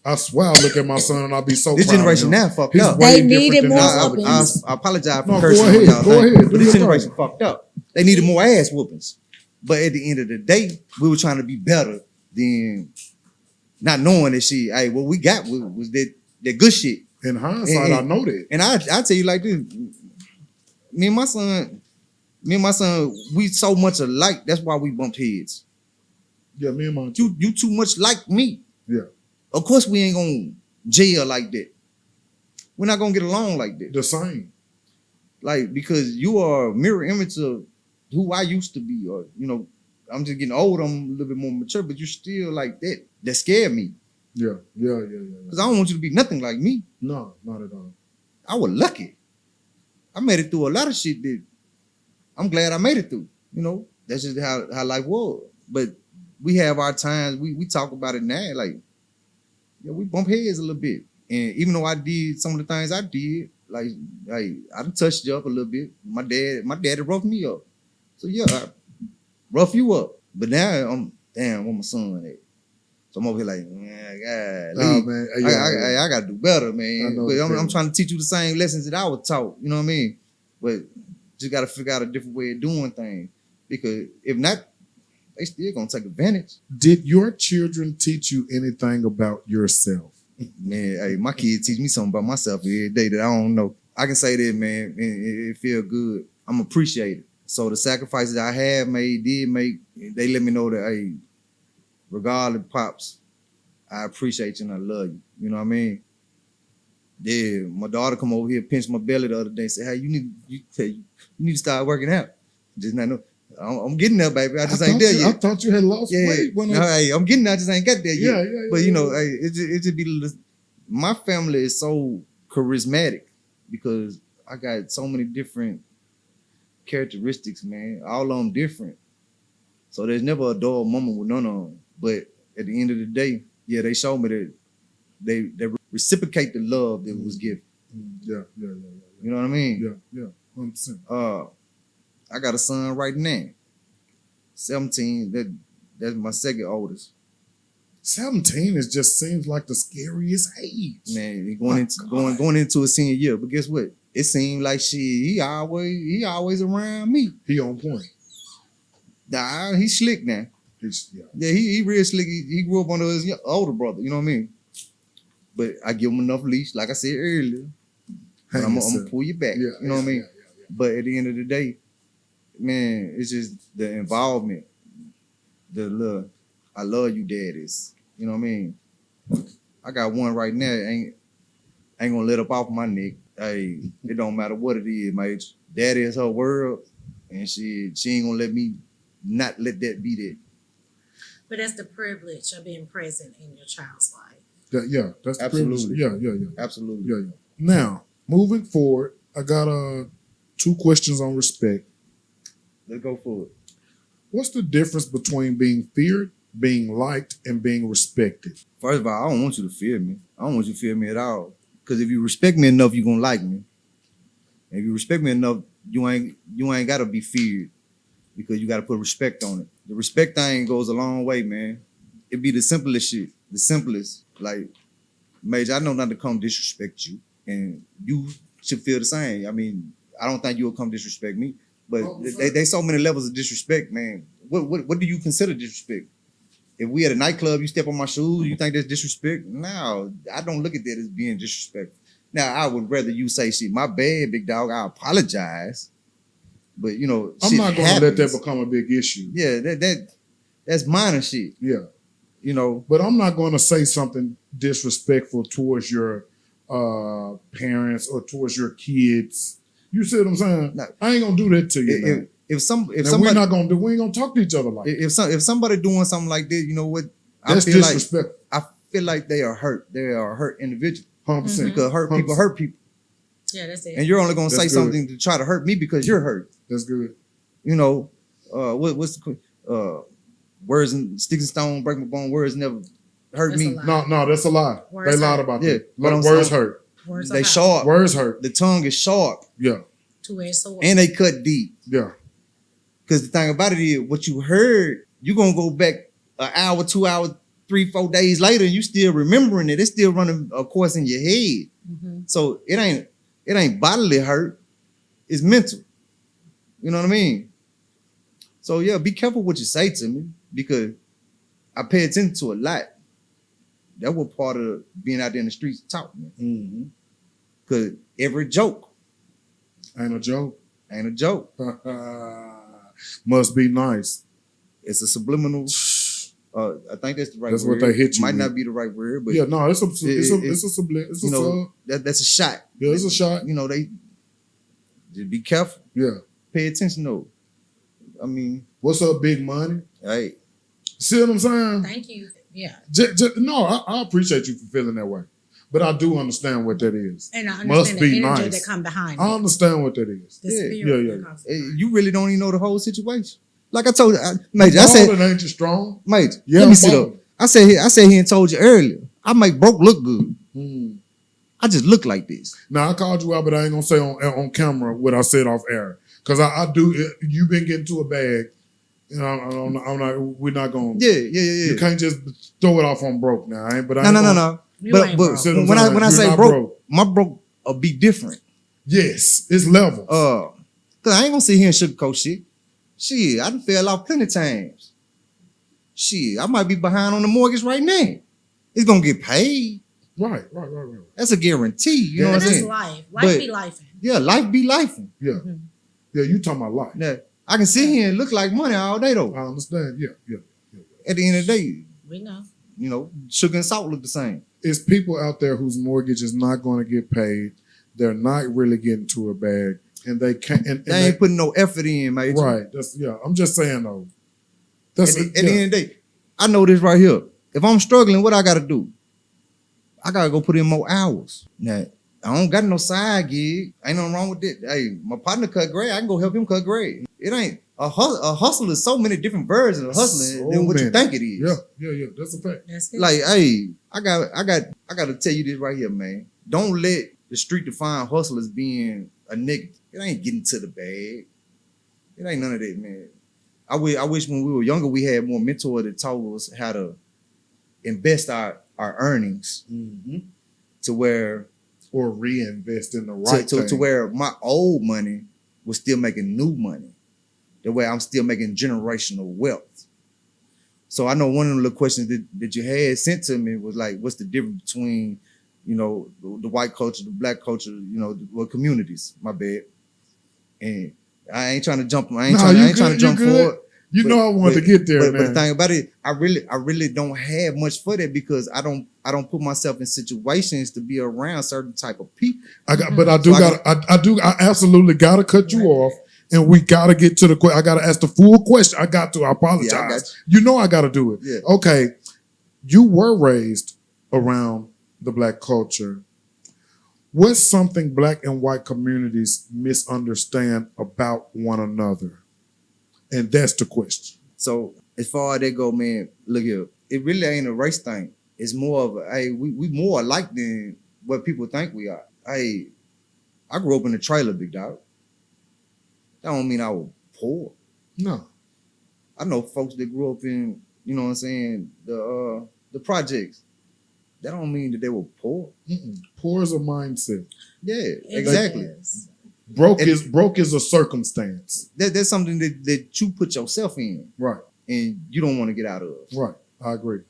I swear I look at my son and I'll be so This proud of generation him. now fucked He's up. way They different needed than more us other whoopings. kids. I apologize for No, cursing go on ahead, y'all. go thing, ahead, But do this your generation thing. fucked up. They needed more ass whoopings. But at the end of the day, we were trying to be better than not knowing that shit. Hey, what we got was that good shit. In hindsight, I know that. And I tell you like this, me and my son, we so much alike. That's why we bumped heads. Yeah, me and my You too much like me. Yeah. Of course we ain't gonna jail like that. We're not gonna get along like that. The same. Like, because you are a mirror image of who I used to be, or I'm just getting old, I'm a little bit more mature, but you're still like that. That scared me. Yeah. Because I don't want you to be nothing like me. No, not at all. I was lucky. I made it through a lot of shit that I'm glad I made it through. That's just how life was. But we have our times, we talk about it now, like, yeah, we bump heads a little bit. And even though I did some of the things I did, like I done touched you up a little bit. My daddy roughed me up. So yeah, I rough you up. But now I'm where my son at? So I'm over here like, man, God, Oh, man. I gotta do better, I man. know But the I'm feeling. trying to teach you the same lessons that I was taught. You know what I mean? But just gotta figure out a different way of doing things. Because if not, they still gonna take advantage. Did your children teach you anything about yourself? Man, hey, my kids teach me something about myself every day that I don't know. I can say that, man, and it feel good. I'm appreciated. So the sacrifices I have made, did make, they let me know that, hey, regardless, Pops, I appreciate you and I love you. You know what I mean? Yeah, my daughter come over here, pinched my belly the other day, and said, hey, you need to start working out. Just not know. I'm getting there, baby. I just ain't there yet. I thought you had lost weight. Hey, I'm getting there. I just ain't got there yet. Yeah. But you know, hey, it just be my family is so charismatic because I got so many different characteristics, man. All of them different. So there's never a dull moment with none of them. But at the end of the day, yeah, they showed me that they reciprocate the love that was given. Yeah. You know what I mean? Yeah. 100%. I got a son right now, 17. That's my second oldest. 17 just seems like the scariest age. Man, going into a senior year. But guess what? It seemed like he always around me. He on point. Nah, he's slick now. He real slick. He grew up under his older brother. You know what I mean? But I give him enough leash, like I said earlier. I'm gonna pull you back. You know what I mean? But at the end of the day, man, it's just the involvement, the love. I love you, daddies. You know what I mean? I got one right now. Ain't gonna let up off my neck. Hey, it don't matter what it is, mate. Daddy is her world, and she ain't gonna let me not let that be that. But that's the privilege of being present in your child's life. That's absolutely. Yeah. Absolutely. Yeah. Now, moving forward, I got 2 questions on respect. Let's go for it. What's the difference between being feared, being liked, and being respected? First of all, I don't want you to fear me. I don't want you to fear me at all. Because if you respect me enough, you're gonna like me. And if you respect me enough, you ain't gotta be feared. Because you gotta put respect on it. The respect thing goes a long way, man. It be the simplest shit. The simplest. Like, Major, I know not to come disrespect you. And you should feel the same. I mean, I don't think you'll come disrespect me. But they so many levels of disrespect, man. What do you consider disrespect? If we at a nightclub, you step on my shoes, you think that's disrespect? No, I don't look at that as being disrespectful. Now, I would rather you say, shit, my bad, big dog, I apologize. But, you know, I'm not going to let that become a big issue. Yeah, that's minor shit. Yeah. You know. But I'm not going to say something disrespectful towards your parents or towards your kids. You see what I'm saying? No, I ain't going to do that to you. If somebody, we ain't going to talk to each other like that. If somebody doing something like this, you know what? That's disrespectful. I feel like they are hurt. They are a hurt individual. 100%. Because hurt people. Yeah, that's it. And you're only gonna say something to try to hurt me because you're hurt. That's good. You know, what's the words and sticks and stone break my bone. Words never hurt That's me. No, that's a lie. Words they lied hurt. about Yeah, that. but Words hurt. Words They are sharp. Words hurt. The tongue is sharp. Yeah. Two-edged sword. And they cut deep. Yeah. Because the thing about it is, what you heard, you're gonna go back an hour, 2 hours, 3-4 days later, and you still remembering it. It's still running a course in your head. Mm-hmm. So it ain't bodily hurt. It's mental. You know what I mean? So yeah, be careful what you say to me because I pay attention to a lot. That was part of being out there in the streets taught me. Mm-hmm. Cause every joke ain't a joke. Ain't a joke. Must be nice. It's a subliminal. I think that's the right that's word. That's what they hit you Might with. not be the right word, but yeah, no, it's a subliminal. You know, that's a shot. Yeah, it's a shot. You know, they just be careful. Yeah. Pay attention though. I mean, what's up, big money? Hey. See what I'm saying? Thank you. Yeah. No, I appreciate you for feeling that way. But I do understand what that is. And I understand Must be the energy nice. that come behind it. I understand what that is. The spirit that comes behind. You really don't even know the whole situation. Like I told you, Major, I said, ain't you strong? Major, Yeah, let me sit up. I said he and told you earlier. I make broke look good. Mm. I just look like this. Now I called you out, but I ain't gonna say on camera what I said off air because I do. You've been getting to a bag. You know, I'm not. We're not gonna. Yeah. You can't just throw it off on broke now. No. But when I say broke, my broke will be different. Yes, it's levels. Cause I ain't gonna sit here and sugarcoat shit. Shit, I done fell off plenty times. Shit, I might be behind on the mortgage right now. It's gonna get paid. Right. That's a guarantee. You know But what I'm that's saying? life. But- Life be life. Yeah, life be life. Yeah. Mhm. Yeah, you talking about life. Now, I can sit here and look like money all day though. I understand. Yeah. At the end of the day, We know. you know, sugar and salt look the same. It's people out there whose mortgage is not going to get paid. They're not really getting to a bag, and they can't. And They ain't putting no effort in, mate. right. That's I'm just saying though. That's At the end of the day, I know this right here. If I'm struggling, what I gotta do? I gotta go put in more hours. Now, I don't got no side gig. Ain't nothing wrong with that. Hey, my partner cut grade. I can go help him cut grade. It ain't a hustle is so many different versions of hustling So than what you many. think it is. Yeah. That's a fact. That's it. Like, hey, I gotta tell you this right here, man. Don't let the street define hustle as being a negative. It ain't getting to the bag. It ain't none of that, man. I wish when we were younger we had more mentors that taught us how to invest our earnings Mm-hmm. to where Or reinvest in the right to thing. where my old money was still making new money. The way I'm still making generational wealth. So I know one of the little questions that you had sent to me was like, what's the difference between, you know, the white culture, the black culture, you know, communities, my bad. And I ain't trying to jump, I ain't trying to jump forward. You know I wanted to get there, But man. the thing about it, I really don't have much for that because I don't put myself in situations to be around certain type of people. But I do So I absolutely gotta cut you off, and we gotta get to the question. I gotta ask the full question. I apologize. Yeah, I got you know I gotta do it. Yeah. Okay. You were raised around the black culture. What's something black and white communities misunderstand about one another? And that's the question. So as far as they go, man, look here, it really ain't a race thing. It's more of a, hey, we more alike than what people think we are. Hey, I grew up in a trailer, big dog. That don't mean I was poor. No. I know folks that grew up in, you know what I'm saying, the projects. That don't mean that they were poor. Poor is a mindset. Yeah, It exactly. is. Broke is a circumstance. That's something that you put yourself in Right. and you don't want to get out of. Right. I agree.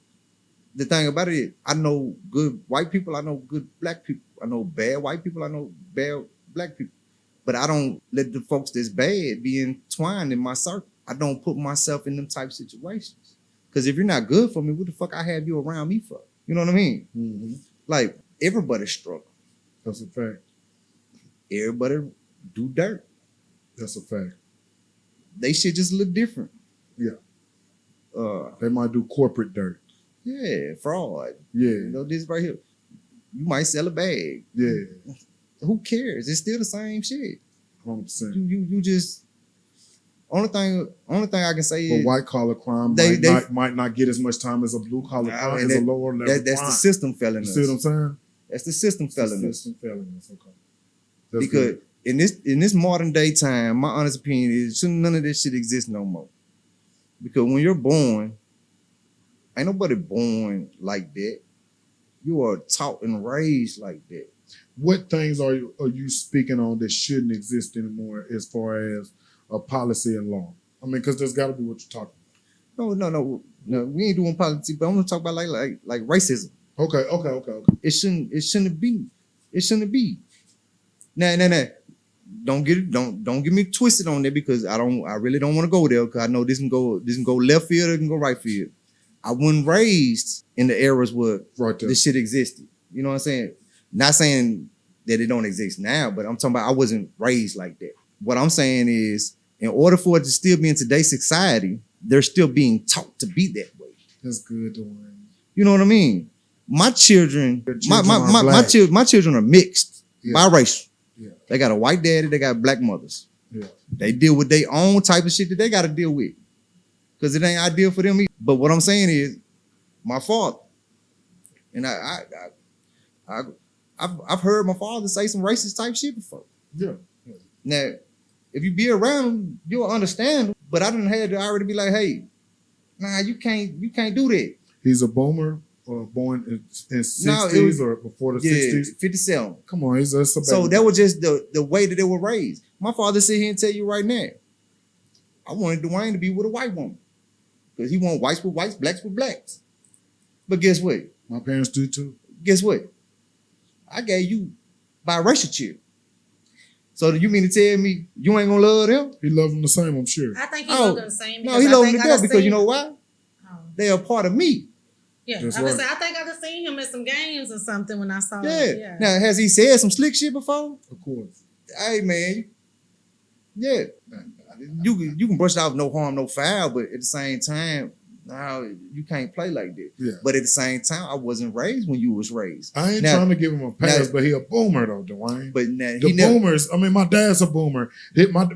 The thing about it, I know good white people, I know good black people, I know bad white people, I know bad black people. But I don't let the folks that's bad be entwined in my circle. I don't put myself in them type situations. Because if you're not good for me, what the fuck I have you around me for? You know what I mean? Mm-hmm. Like, everybody struggle. That's a fact. Everybody do dirt. That's a fact. They shit just look different. Yeah. Uh, They might do corporate dirt. yeah, fraud. Yeah. You know, this right here. You might sell a bag. Yeah. Who cares? It's still the same shit. 100%. You just only thing I can say But is white collar crime They- might not get as much time as a blue collar Nah, crime, and as a that- lower level that's crime. the system failing You us. see what I'm saying? That's the system failing us. System failing us. Okay. That's Because good. in this modern day time, my honest opinion is shouldn't none of this shit exist no more. Because when you're born, ain't nobody born like that. You are taught and raised like that. What things are you speaking on that shouldn't exist anymore as far as a policy and law? I mean, because there's got to be what you're talking No. We ain't doing politics, but I'm gonna talk about like racism. about. Okay. It shouldn't be. It shouldn't be. Nah. Don't get me twisted on that because I really don't want to go there because I know this can go left field, it can go right field. I wasn't raised in the eras where Right there. this shit existed. You know what I'm saying? Not saying that it don't exist now, but I'm talking about I wasn't raised like that. What I'm saying is, in order for it to still be in today's society, they're still being taught to be that way. That's good, Duane. You know what I mean? My children, Your children are my black. children are mixed, Yeah. biracial. Yeah. They got a white daddy, they got black mothers. Yeah. They deal with their own type of shit that they got to deal with. Because it ain't ideal for them either. But what I'm saying is, my father, and I've heard my father say some racist type shit before. Yeah. Now, if you be around him, you'll understand. But I done had to already be like, hey, nah, you can't do that. He's a boomer, born in 60s No, it was- or before the Yeah, 60s. 57. Come on, that's a baby. So that was just the way that they were raised. My father sit here and tell you right now, I wanted Duane to be with a white woman. Because he want whites with whites, blacks with blacks. But guess what? My parents do too. Guess what? I gave you biracial children. So do you mean to tell me you ain't gonna love them? He love them the same, I'm sure. I think he loved them the same. No, he loved them to death because you seen know why? Oh. They are part of me. Yeah, That's I was right. say I think I just seen him at some games or something when I saw Yeah. him. Yeah. Now, has he said some slick shit before? Of course. Hey, man. Yeah. You can brush it off no harm, no foul, but at the same time, now you can't play like that. Yeah. But at the same time, I wasn't raised when you was raised. I ain't Now- trying to give him a pass, now- but he a boomer though, Duane. But now The he never. boomers, I mean, my dad's a boomer.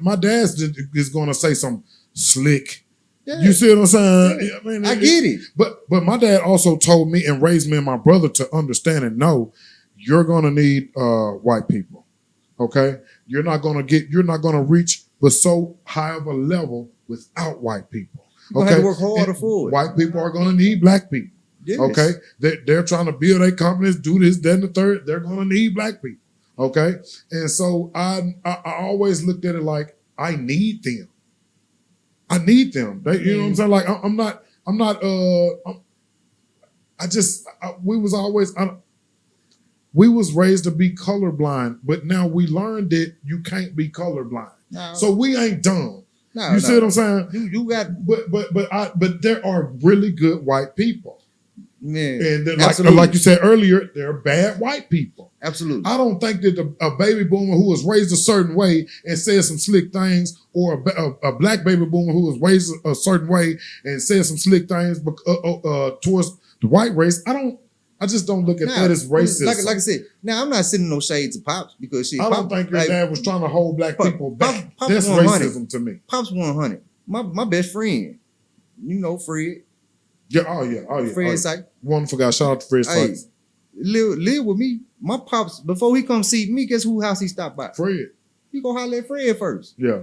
My dad's is going to say some slick. Yeah, You see what I'm saying? Yeah. I mean, I get it. But my dad also told me and raised me and my brother to understand and know you're going to need white people. Okay? You're not going to reach but so high of a level without white people. You're gonna have to work harder for it. White people are going to need black people. Yes. Okay? They're trying to build their companies, do this, that, and the third. They're going to need black people. Okay? And so I always looked at it like I need them. I need them. You know what I'm saying? Like we was raised to be colorblind, but now we learned that you can't be colorblind. No. So we ain't dumb. No, You see what I'm saying? You got But there are really good white people. man. And then Absolutely. like you said earlier, there are bad white people. Absolutely. I don't think that a baby boomer who was raised a certain way and said some slick things, or a black baby boomer who was raised a certain way and said some slick things towards the white race, I just don't look at that as racist. Like I said, now I'm not sending no shade to Pops because shit. I don't think your dad was trying to hold black people back. That's 100. racism to me. Pops 100. My best friend, you know Fred. Yeah, oh yeah. Fred Sykes. Wonderful guy. Shout out to Fred Hey, Sykes. live with me. My Pops, before he come see me, guess who house he stopped by? Fred. He go holler at Fred first. Yeah.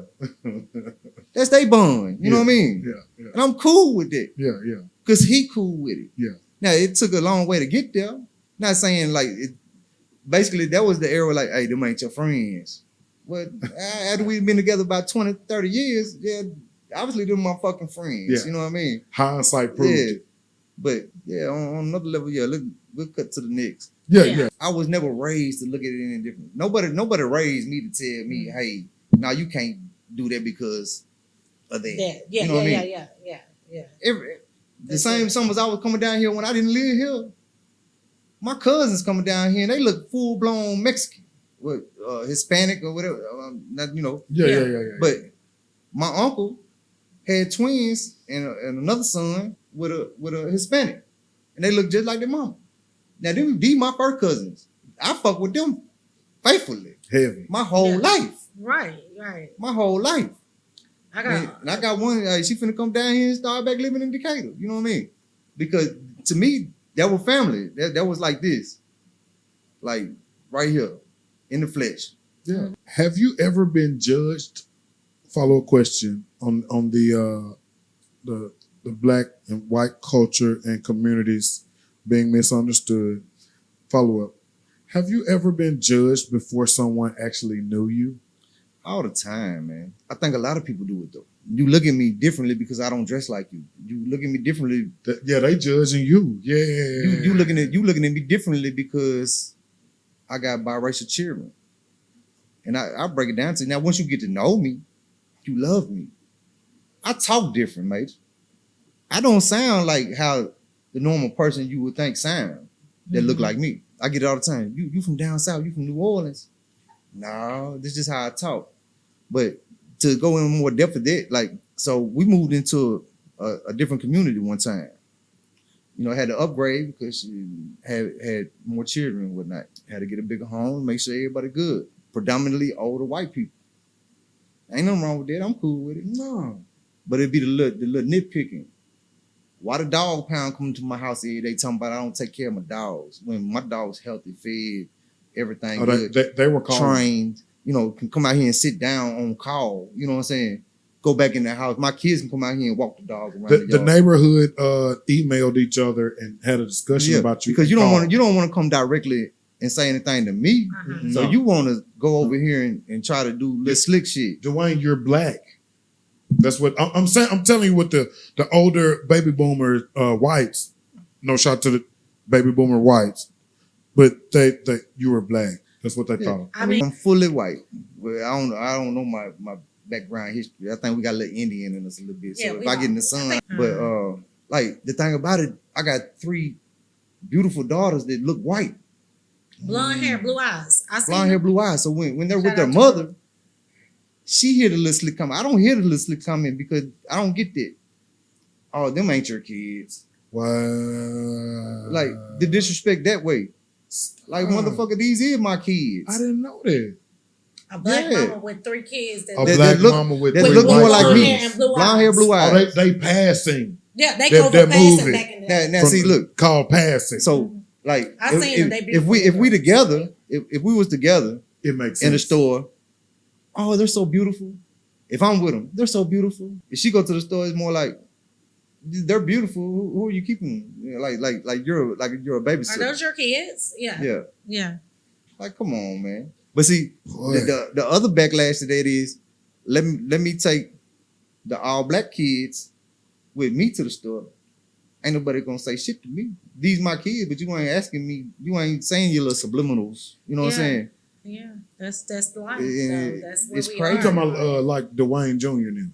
That's they bond. You know what I mean? Yeah. And I'm cool with it. Yeah. Because he cool with it. Yeah. Now, it took a long way to get there. Not saying like, basically that was the era like, hey, them ain't your friends. But after we've been together about 20, 30 years, yeah, obviously them my fucking friends. Yeah. You know what I mean? Hindsight proved Yeah. it. But yeah, on another level, yeah, we'll cut to the next. Yeah. I was never raised to look at it any different. Nobody raised me to tell me, hey, now you can't do that because of that. Yeah. You know what I mean? Yeah. The That's same it. summers I was coming down here when I didn't live here. My cousins coming down here and they look full blown Mexican, with Hispanic or whatever. Not Yeah. But my uncle had twins and another son with a Hispanic, and they look just like their mama. Now these my first cousins. I fuck with them faithfully Heavy. my whole life. Right. My whole life. I And got I got one. She finna come down here and start back living in Decatur. You know what I mean? Because to me, that was family. That was like this, like right here in the flesh. Yeah. Have you ever been judged? Follow up question on the black and white culture and communities being misunderstood. Follow up. Have you ever been judged before someone actually knew you? All the time, man. I think a lot of people do it though. You look at me differently because I don't dress like you. You look at me differently. Yeah, they judging you. Yeah. You looking at me differently because I got biracial children. And I break it down to you. Now, once you get to know me, you love me. I talk different, mate. I don't sound like how the normal person you would think sound that look like me. I get it all the time. You from down south, you from New Orleans. No, this is just how I talk. But to go in more depth of that, like, so we moved into a different community one time. You know, I had to upgrade because she had more children and whatnot. Had to get a bigger home, make sure everybody good. Predominantly older white people. Ain't nothing wrong with that. I'm cool with it. No. But it'd be the little nitpicking. Why the dog pound come to my house every day talking about I don't take care of my dogs when my dog's healthy, fed, everything good, They were calling. trained, you know, can come out here and sit down on call. You know what I'm saying? Go back in the house. My kids can come out here and walk the dog around the The yard. neighborhood emailed each other and had a discussion about you. because you don't want to come directly and say anything to me. Uh-huh. So No. you want to go over here and try to do little slick shit. Duane, you're black. That's what I'm saying. I'm telling you what the older baby boomer whites, no shot to the baby boomer whites. but they you were black. That's what they thought. I mean, I'm fully white. Well, I don't know my background history. I think we got a little Indian in us a little bit. Yeah, So if we I get in are. the sun, I think- but like the thing about it, I got 3 beautiful daughters that look white, blonde hair, blue eyes. I see. blonde hair, blue eyes. So when they're with Shout their out to mother, she hear the little slick comment. I don't hear the little slick comment because I don't get that. Oh, them ain't your kids. Wow. Like the disrespect that way. Like motherfucker, these is my kids. I didn't know that. A black Yeah. mama with 3 kids that A That black look- mama with that three look white more like blonde me. hair and blue Blonde hair, eyes. blue Oh, eyes. they passing. Yeah, they That- go for that passing movie. back in the day. Now see, look. Called passing. So like, I seen them. They if we beautiful. together, if we was together it makes sense. in the store, oh, they're so beautiful. If I'm with them, they're so beautiful. If she go to the store, it's more like they're beautiful. Who are you keeping? You know, like you're a Are babysitter. those your kids? Yeah. Yeah, Yeah. like come on, man. But see, Boy. the other backlash to that is let me take the all black kids with me to the store. Ain't nobody gonna say shit to me. These my kids, but you ain't asking me. You ain't saying your little subliminals. You know what I'm Yeah. saying? Yeah. That's the life. Yeah, So that's what it's we crazy. You are. talking about like Duane Jr. now?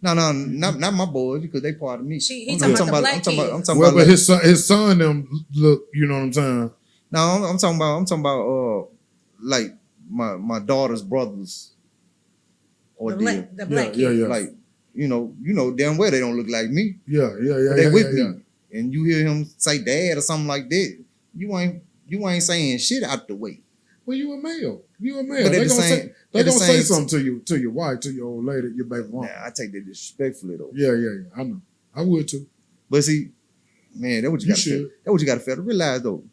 No, not my boys because they part of me. He I'm talking about the I'm black talking about, I'm kids. talking Well, about but like, his son them look. You know what I'm saying? no, I'm talking about like my daughter's brothers or The black Yeah, kids. yeah. like you know damn well they don't look like me. Yeah. But they with yeah. me, and you hear him say dad or something like that. You ain't saying shit out the way. Well, you a male. You a male. But They at the gonna same, say they at the gonna say same something to your wife, to your old lady, your baby mom. Nah, I take that disrespectfully though. Yeah. I know. I would too. But see, man, that's what you You got. should. That's what you got to fail to realize though.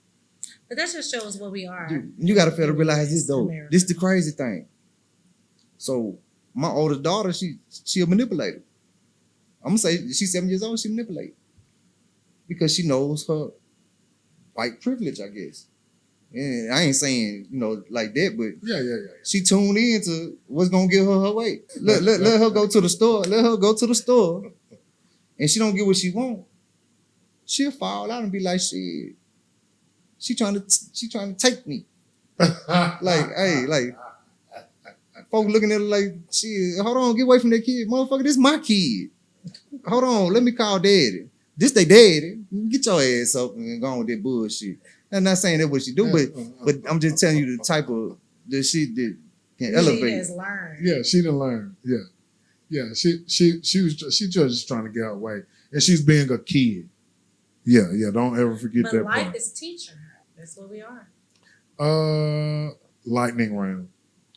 But that just shows what we are. You got to fail to realize this though. America. This the crazy thing. So my oldest daughter, she a manipulator. I'm gonna say she's 7 years old. She manipulate because she knows her white privilege, I guess. And I ain't saying like that, but Yeah. she tuned in to what's gonna give her way. Let her go to the store. Let her go to the store, and she don't get what she want. She'll fall out and be like, "Shit, she trying to take me." Like, hey, like, folks looking at her like, "Shit, hold on, get away from that kid, motherfucker. This my kid. Hold on, let me call daddy. This they daddy. Get your ass up and go on with that bullshit." I'm not saying that's what she do, but I'm just telling you the type of the shit that can She elevate. has learned. Yeah, she didn't learn. Yeah. She just trying to get her way, and she's being a kid. Yeah. Don't ever forget But that life part. is teaching her. That's what we are. Lightning round.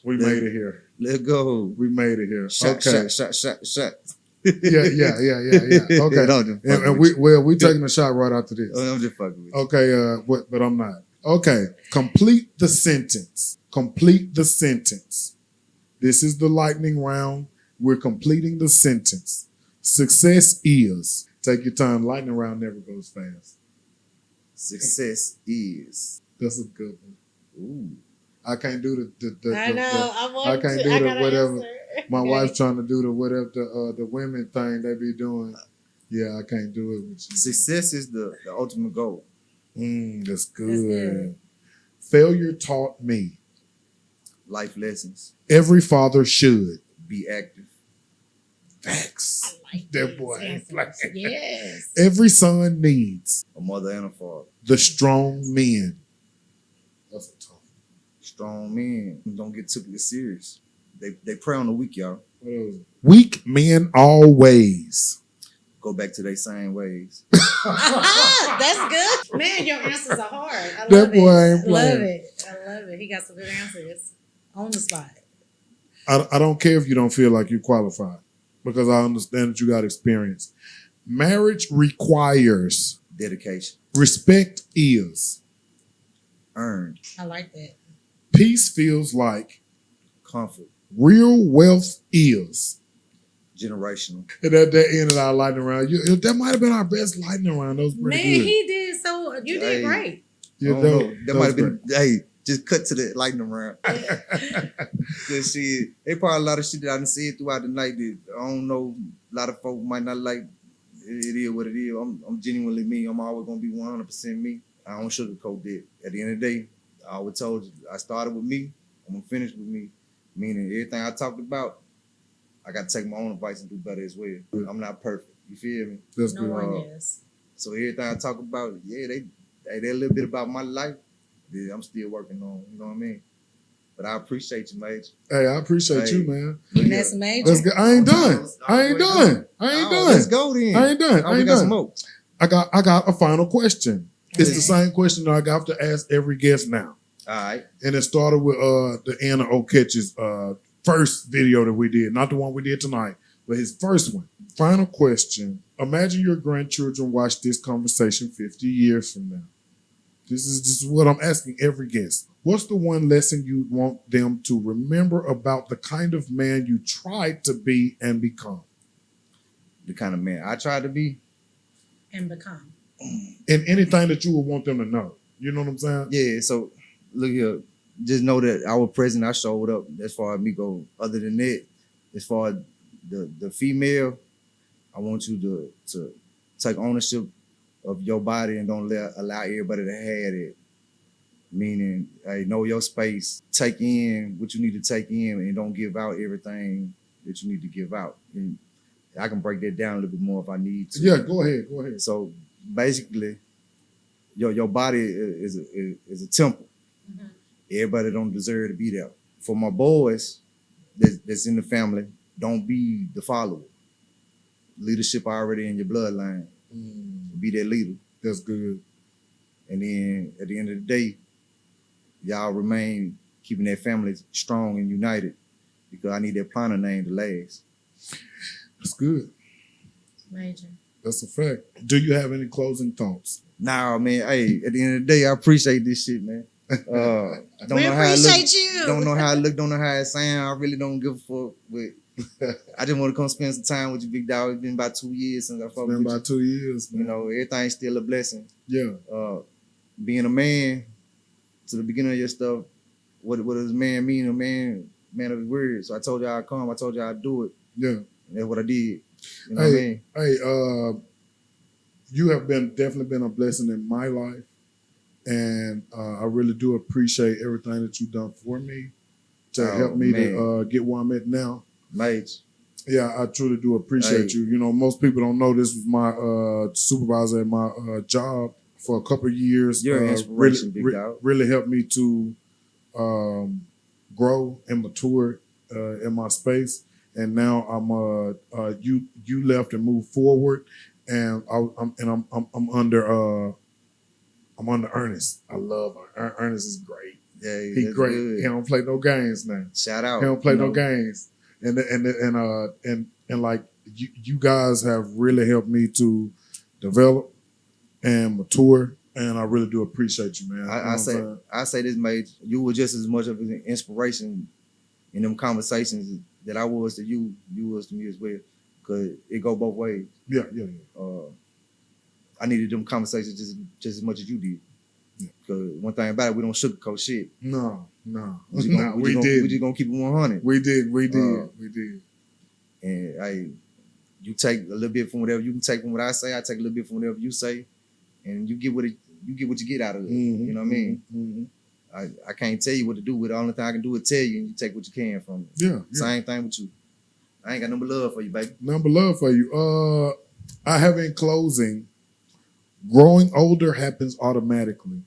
We Yeah. made it here. Let go. We made it here. Shot. Okay. Shot. Yeah. Okay. No, I'm just fucking And with we taking a shot right after this. I'm just fucking with you. Okay, but I'm not. Okay, complete the sentence. Complete the sentence. This is the lightning round. We're completing the sentence. Success is. Take your time. Lightning round never goes fast. Success is. That's a good one. Ooh. I can't do the I know. I can't do the whatever. Answer. My Okay. wife's trying to do the whatever the women thing they be doing. Yeah, I can't do it with you. Success is the ultimate goal. That's good. good. Failure taught me. Life lessons. Every father should. Be active. Facts. I like That these boy ain't answers. playing. Yes. Every son needs A mother and a father. the strong men. That's a tough one. Strong men don't get took it serious. They prey on the weak, y'all. What else? Weak men always. Go back to their same ways. That's good. Man, your answers are hard. I love That boy ain't it. Love playing. it. I love it. He got some good answers on the spot. I don't care if you don't feel like you're qualified because I understand that you got experience. Marriage requires Dedication. respect is. Earned. I like that. Peace feels like Comfort. real wealth is. Generational. And at that end of our lightning round, that might have been our best lightning round. That was pretty Man, good. he did so. You did Hey. great. Yeah, I don't know. That might was have been, hey, just cut to the lightning round. Cause shit, they probably a lot of shit that I done said throughout the night that I don't know. A lot of folk might not like. It is what it is. I'm genuinely me. I'm always gonna be 100% me. I don't sugarcoat that. At the end of the day, I always told you, I started with me, I'm gonna finish with me. Meaning everything I talked about, I gotta take my own advice and do better as well. I'm not perfect. You feel me? That's No good. one is. So everything I talk about, yeah, they a little bit about my life. Yeah, I'm still working on, you know what I mean? But I appreciate you, Major. Hey, I appreciate Hey. you, man. And that's major. Let's go. I ain't done. I ain't done. I ain't done. Let's go then. I ain't done. Oh, I we ain't got some done. more. I got a final question. It's Okay. the same question that I got to ask every guest now. All right. And it started with the Anna Oketch's first video that we did, not the one we did tonight, but his first one. Final question. Imagine your grandchildren watch this conversation 50 years from now. This is what I'm asking every guest. What's the one lesson you want them to remember about the kind of man you tried to be and become? The kind of man I tried to be. And become. And anything that you would want them to know. You know what I'm saying? Yeah, so look here. Just know that I was present, I showed up as far as me go. Other than that, as far as the female, I want you to take ownership of your body and don't allow everybody to have it. Meaning, hey, know your space. Take in what you need to take in and don't give out everything that you need to give out. And I can break that down a little bit more if I need to. Yeah, go ahead. So basically, your body is a temple. Mm-hmm. Everybody don't deserve to be there. For my boys that's in the family, don't be the follower. Leadership already in your bloodline. Be that leader. That's good. And then at the end of the day, y'all remain keeping that family strong and united because I need that Pilner name to last. That's good. Major. That's a fact. Do you have any closing thoughts? Nah, man. Hey, at the end of the day, I appreciate this shit, man. Don't We know how I look. appreciate you. Don't know how I look. Don't know how I sound. I really don't give a fuck. But I just want to come spend some time with you, big dog. It's been about 2 years since I fucked It's with been you. about 2 years, man. You know, everything's still a blessing. Yeah. Being a man, to the beginning of your stuff, what does man mean? A man of his word. So I told y'all I'd come. I told y'all I'd do it. Yeah. And that's what I did. You know what I mean? Hey, you have definitely been a blessing in my life. And I really do appreciate everything that you've done for me to help me to get where I'm at now. Mate. Yeah, I truly do appreciate you. You know, most people don't know this was my supervisor at my job for a couple of years. You're an inspiration, big dog. Really helped me to grow and mature in my space. And now I'm you left and moved forward, and I'm under Ernest. I love Ernest is great. Yeah, He great. Good. He don't play no games now. Shout out. He don't play no games. And like you guys have really helped me to develop and mature, and I really do appreciate you, man. I say this, mate. You were just as much of an inspiration in them conversations that I was to you. You was to me as well, because it go both ways. Yeah. I needed them conversations just as much as you did. Because one thing about it, we don't sugarcoat shit. No. We just gonna keep it 100. We did. And you take a little bit from whatever you can take from what I say. I take a little bit from whatever you say, and you get what you get out of it. Mm-hmm, You know what I mean? Mm-hmm. I can't tell you what to do with it. The only thing I can do is tell you, and you take what you can from it. Yeah. Same thing with you. I ain't got no but love for you, baby. Number love for you. I have in closing, growing older happens automatically.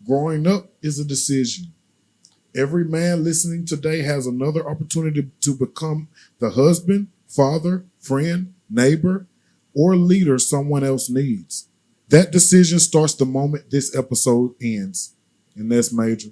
Growing up is a decision. Every man listening today has another opportunity to become the husband, father, friend, neighbor, or leader someone else needs. That decision starts the moment this episode ends. And that's major.